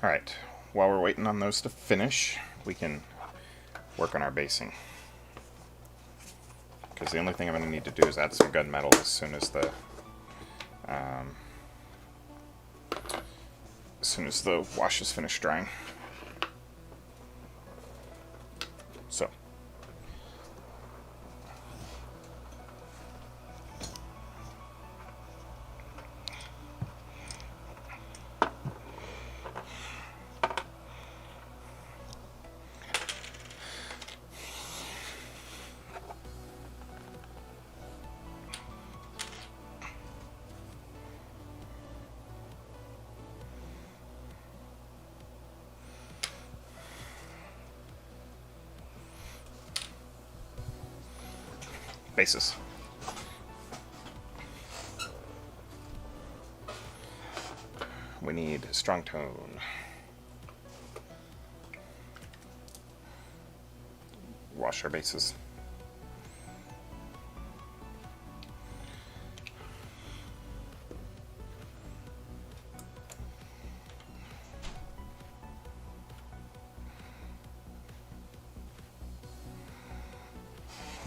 Alright, while we're waiting on those to finish, we can work on our basing. Because the only thing I'm going to need to do is add some gunmetal as soon as the wash is finished drying. So. Bases. We need strong tone. Wash our bases.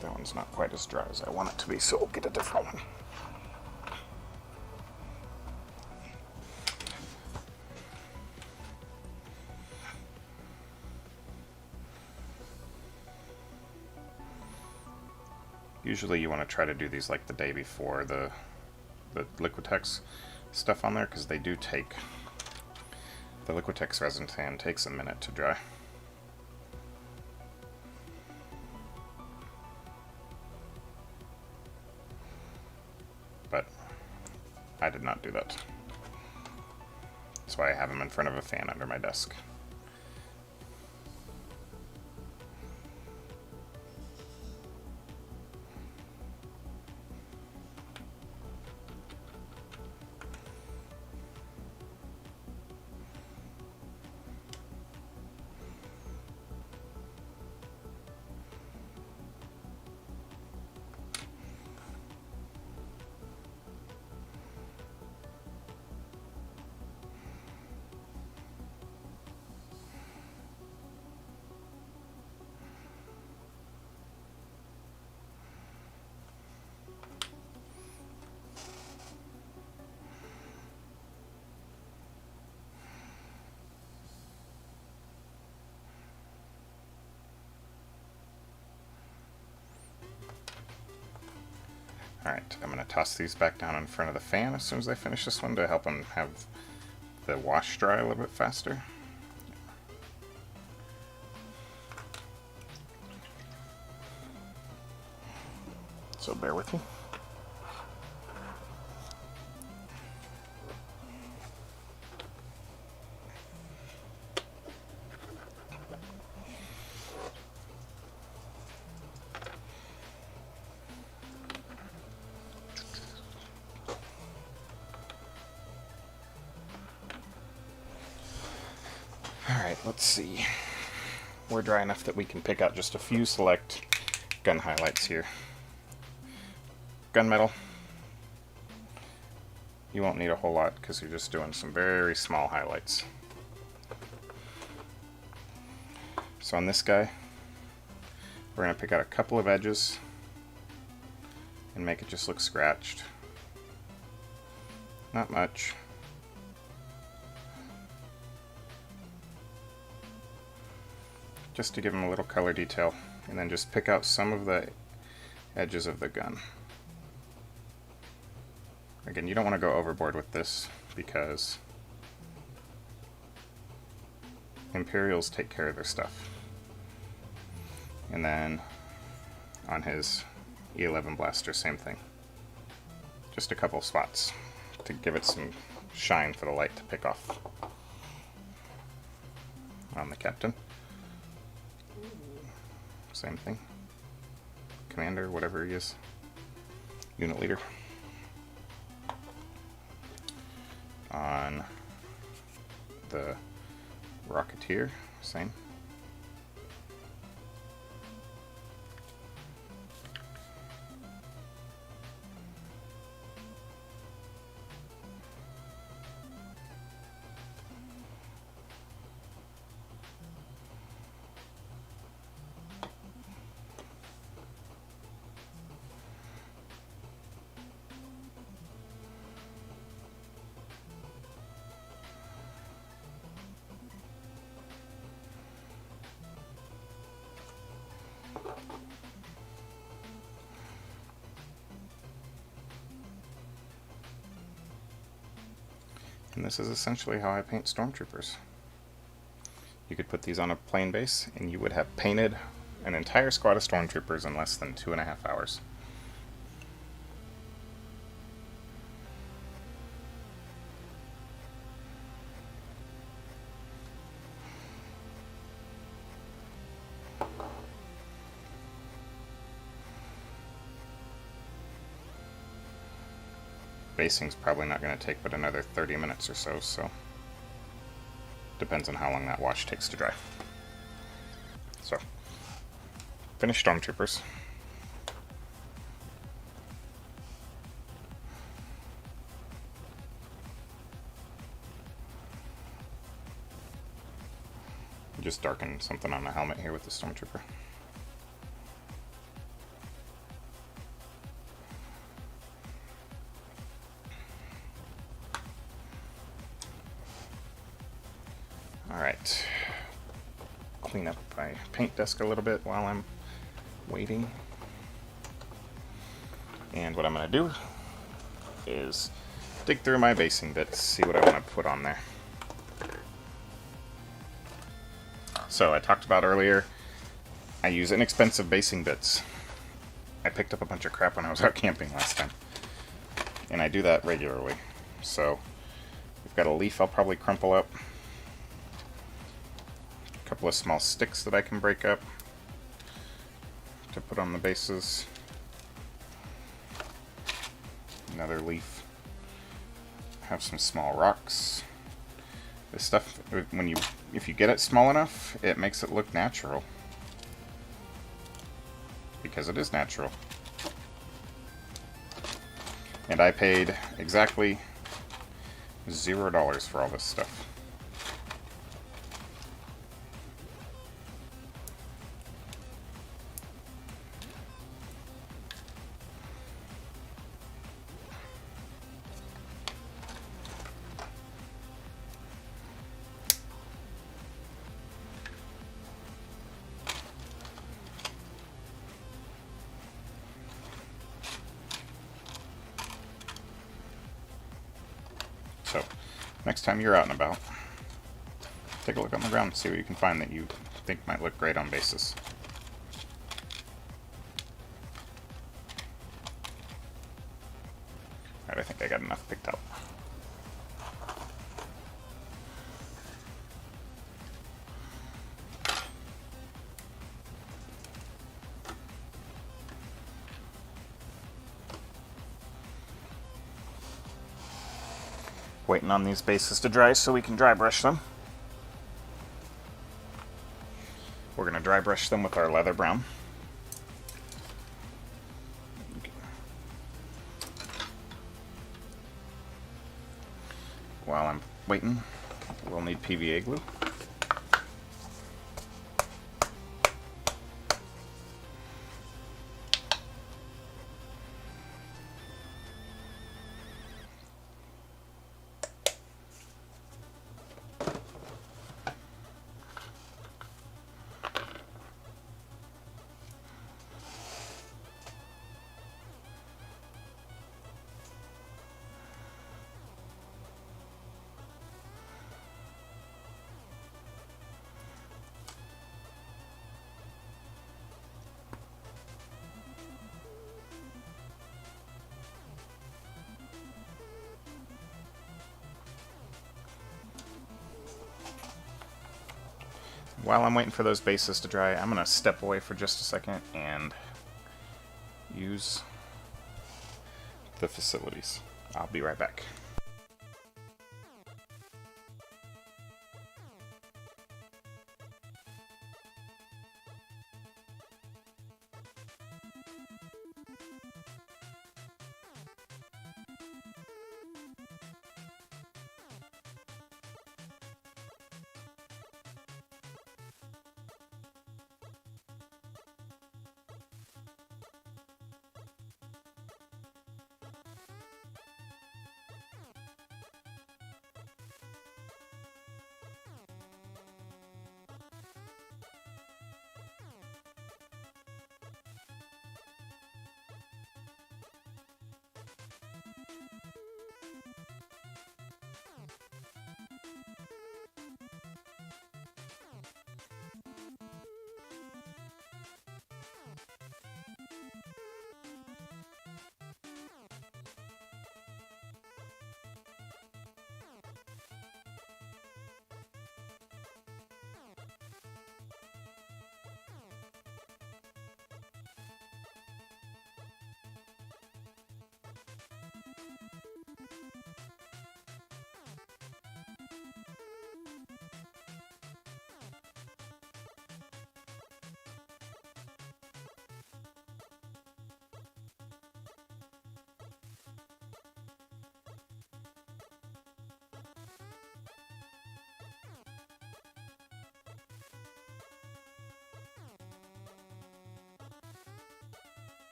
That one's not quite as dry as I want it to be, so we'll get a different one. Usually you want to try to do these like the day before the Liquitex stuff on there, because they do take, the Liquitex Resin Sand takes a minute to dry. But I did not do that. That's why I have them in front of a fan under my desk. Alright, I'm going to toss these back down in front of the fan as soon as I finish this one to help them have the wash dry a little bit faster. So bear with me. Alright, let's see. We're dry enough that we can pick out just a few select gun highlights here. Gunmetal. You won't need a whole lot because you're just doing some very small highlights. So on this guy, we're going to pick out a couple of edges and make it just look scratched. Not much. Just to give them a little color detail, and then just pick out some of the edges of the gun. Again, you don't want to go overboard with this because Imperials take care of their stuff. And then on his E11 blaster, same thing. Just a couple spots to give it some shine for the light to pick off. On the captain, same thing. Commander, whatever he is. Unit leader. On the Rocketeer, same. And this is essentially how I paint Stormtroopers. You could put these on a plain base and you would have painted an entire squad of Stormtroopers in less than 2.5 hours. Basing's probably not going to take but another 30 minutes or so, so depends on how long that wash takes to dry. So, finished Stormtroopers. Just darken something on the helmet here with the Stormtrooper. Alright, clean up my paint desk a little bit while I'm waiting. And what I'm going to do is dig through my basing bits, see what I want to put on there. So I talked about earlier, I use inexpensive basing bits. I picked up a bunch of crap when I was out camping last time. And I do that regularly. So we've got a leaf I'll probably crumple up. Couple of small sticks that I can break up to put on the bases. Another leaf. Have some small rocks. This stuff, if you get it small enough, it makes it look natural. Because it is natural. And I paid exactly $0 for all this stuff. Next time you're out and about, take a look on the ground and see what you can find that you think might look great on bases. Alright, I think I got enough picked up. Waiting on these bases to dry so we can dry brush them. We're going to dry brush them with our leather brown. While I'm waiting, we'll need PVA glue. While I'm waiting for those bases to dry, I'm going to step away for just a second and use the facilities. I'll be right back.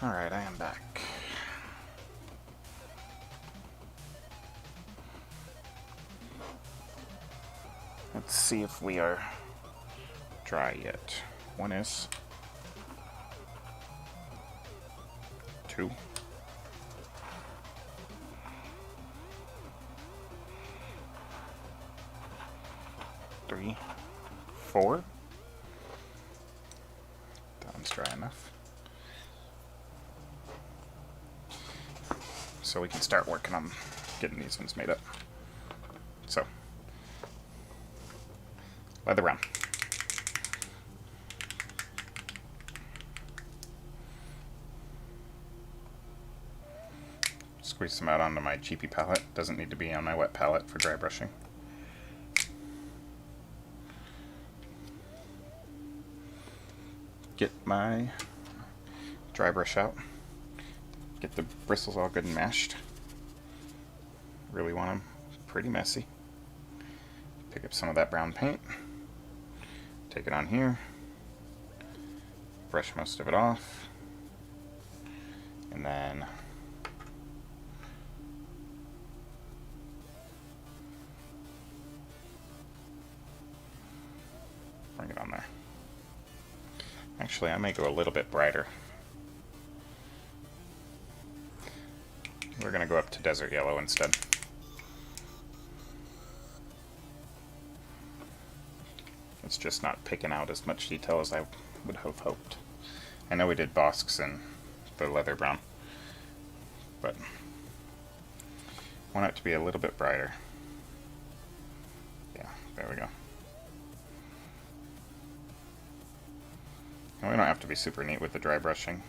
Alright, I am back. Let's see if we are dry yet. One is. 2. 3. 4. That one's dry enough. so we can start working on getting these ones made up. So, leather round. Squeeze some out onto my cheapy palette. Doesn't need to be on my wet palette for dry brushing. Get my dry brush out. Get the bristles all good and mashed. Really want them pretty messy. Pick up some of that brown paint. Take it on here. Brush most of it off. And then bring it on there. Actually, I may go a little bit brighter. We're going to go up to desert yellow instead. It's just not picking out as much detail as I would have hoped. I know we did bosks in the leather brown, but I want it to be a little bit brighter. Yeah, there we go. And we don't have to be super neat with the dry brushing.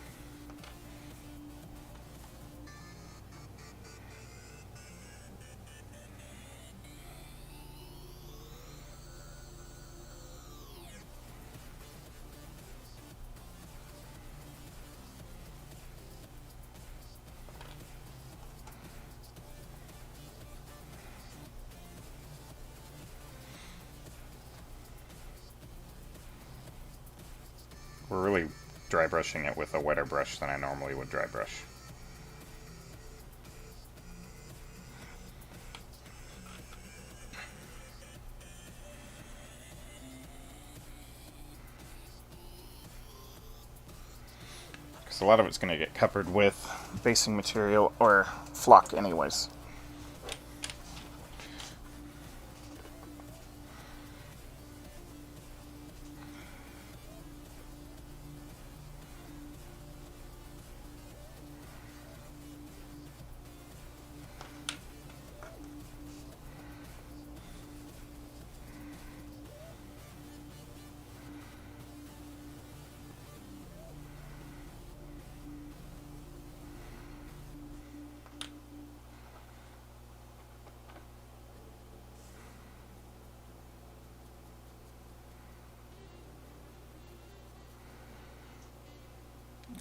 We're really dry brushing it with a wetter brush than I normally would dry brush. Because a lot of it's going to get covered with basing material or flock anyways.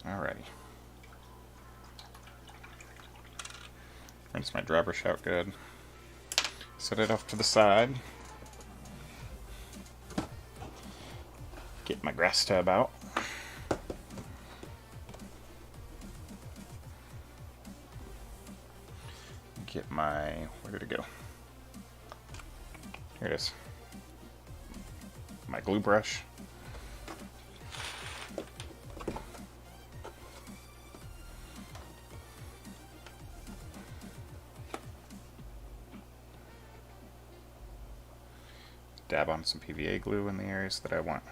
Alrighty. Rinse my dry brush out good. Set it off to the side. Get my grass tab out. Get my, where did it go? Here it is. My glue brush. Dab on some PVA glue in the areas that I want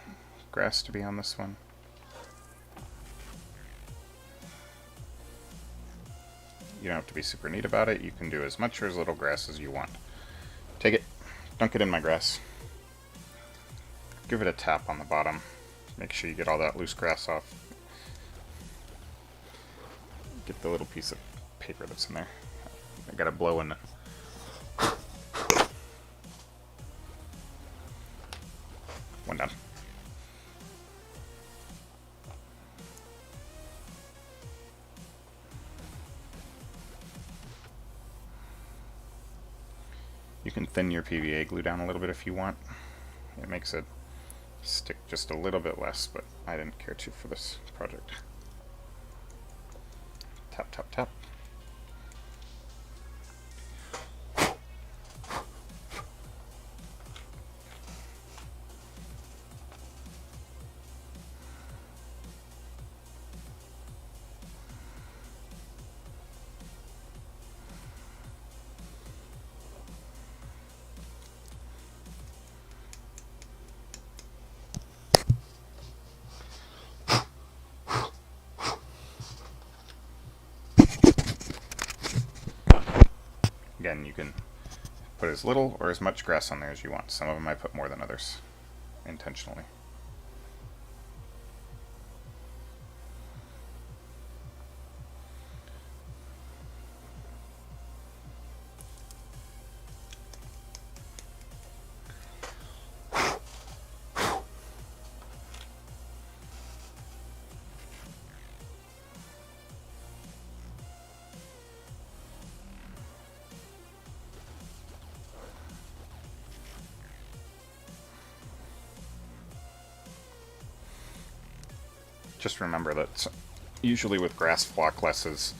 grass to be on this one. You don't have to be super neat about it. You can do as much or as little grass as you want. Take it, dunk it in my grass. Give it a tap on the bottom. Make sure you get all that loose grass off. Get the little piece of paper that's in there. I gotta blow in. One done. You can thin your PVA glue down a little bit if you want. It makes it stick just a little bit less, but I didn't care to for this project. Tap, tap, tap. Again, you can put as little or as much grass on there as you want. Some of them I put more than others, intentionally. Just remember that usually with grass flocklesses,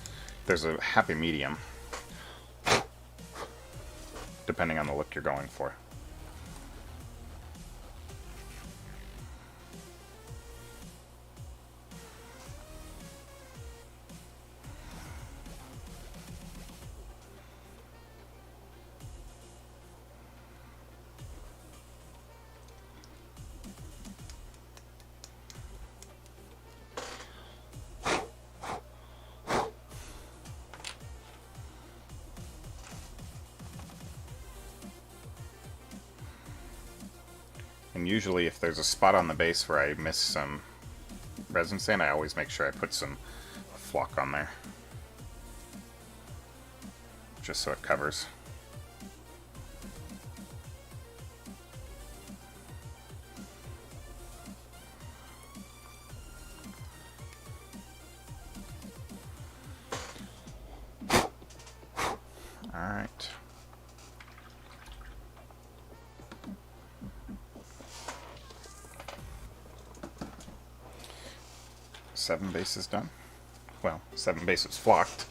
there's a happy medium, depending on the look you're going for. And usually if there's a spot on the base where I miss some resin sand, I always make sure I put some flock on there, just so it covers. Alright. Seven bases done. Well, 7 bases flocked.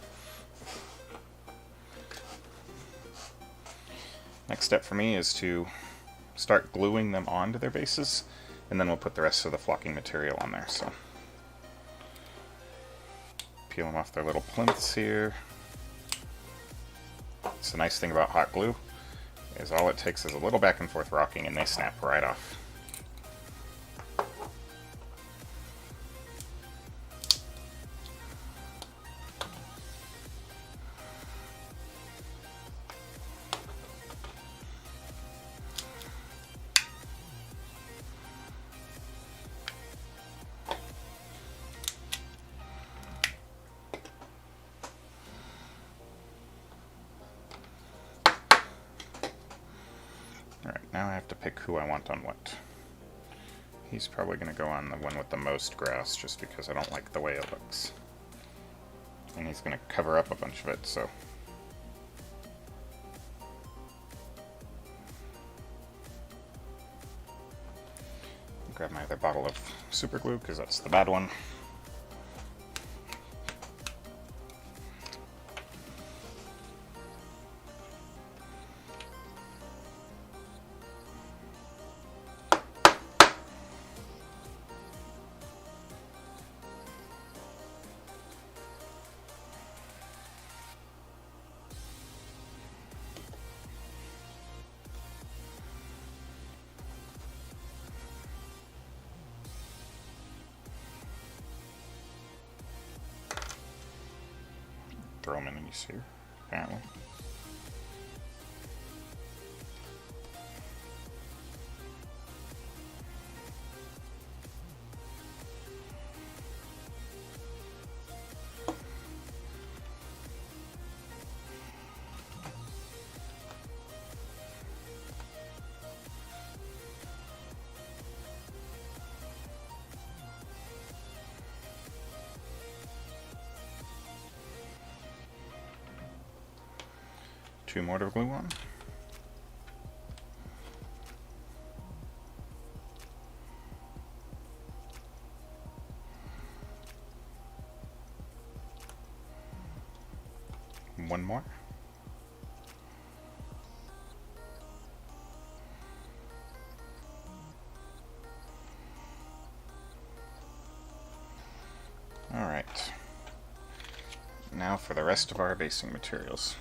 Next step for me is to start gluing them onto their bases, and then we'll put the rest of the flocking material on there. So peel them off their little plinths here. It's the nice thing about hot glue is all it takes is a little back and forth rocking and they snap right off. Alright, now I have to pick who I want on what. He's probably going to go on the one with the most grass, just because I don't like the way it looks. And he's going to cover up a bunch of it, so... grab my other bottle of super glue, because that's the bad one. Throw them in these here, apparently. Two more to glue on. One more. All right. Now for the rest of our basing materials.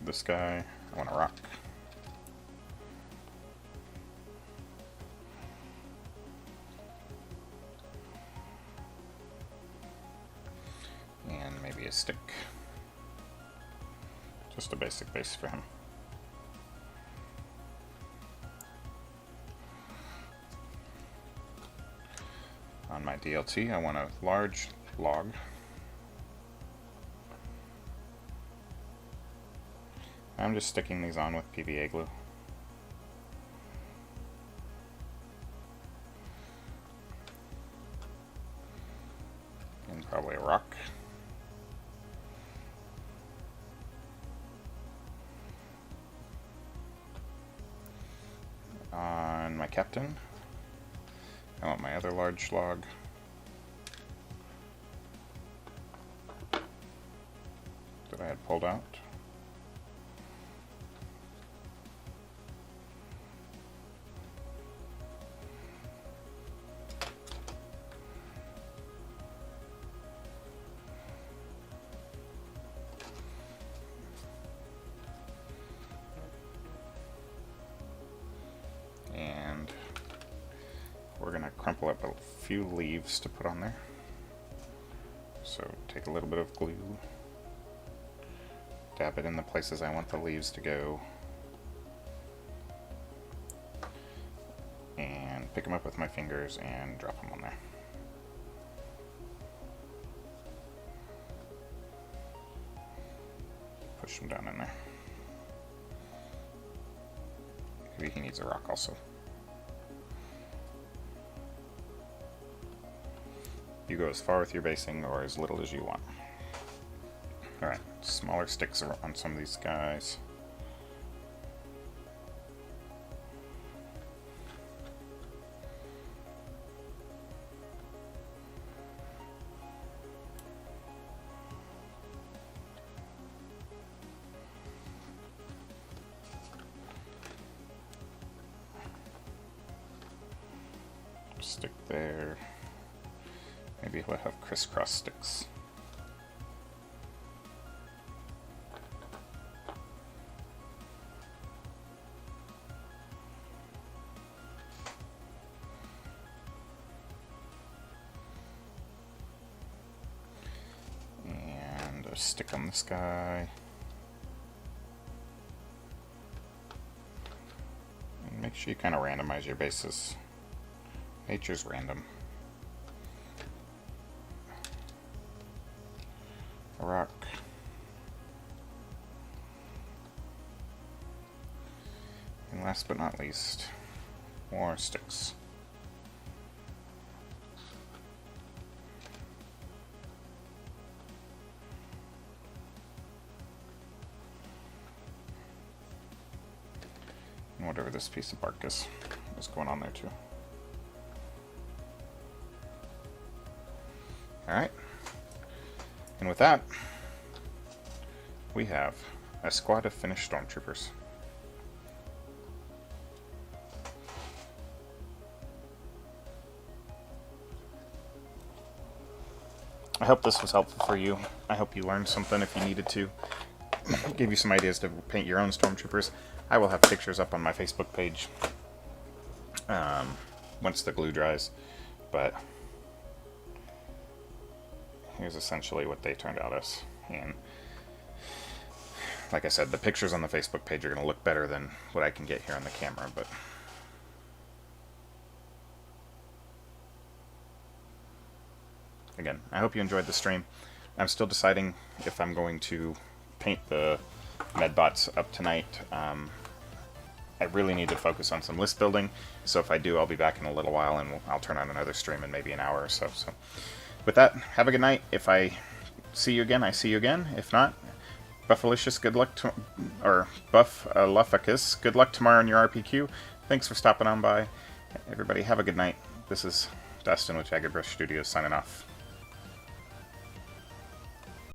This guy, I want a rock. a stick. Just a basic base for him. On my DLT, I want a large log. I'm just sticking these on with PVA glue. And probably a rock. On my captain, I want my other large log. That I had pulled out. And we're going to crumple up a few leaves to put on there. So take a little bit of glue, dab it in the places I want the leaves to go, and pick them up with my fingers and drop them on there. Push them down in there. Maybe he needs a rock also. You go as far with your basing or as little as you want. Alright, smaller sticks on some of these guys. Stick there. Maybe we'll have crisscross sticks. And a stick on this guy. And make sure you kind of randomize your bases. Nature's random. A rock. And last but not least, more sticks. And whatever this piece of bark is going on there too. Alright. And with that, we have a squad of finished Stormtroopers. I hope this was helpful for you. I hope you learned something if you needed to. Give you some ideas to paint your own Stormtroopers. I will have pictures up on my Facebook page once the glue dries, but here's essentially what they turned out as. And like I said, the pictures on the Facebook page are going to look better than what I can get here on the camera, but again, I hope you enjoyed the stream. I'm still deciding if I'm going to paint the medbots up tonight. I really need to focus on some list building, so if I do, I'll be back in a little while and I'll turn on another stream in maybe an hour or so. So with that, have a good night. If I see you again, I see you again. If not, Buffalicious, good luck to, or Buff Luffacus, good luck tomorrow in your RPQ. Thanks for stopping on by. Everybody, have a good night. This is Dustin with Jagged Brush Studios signing off.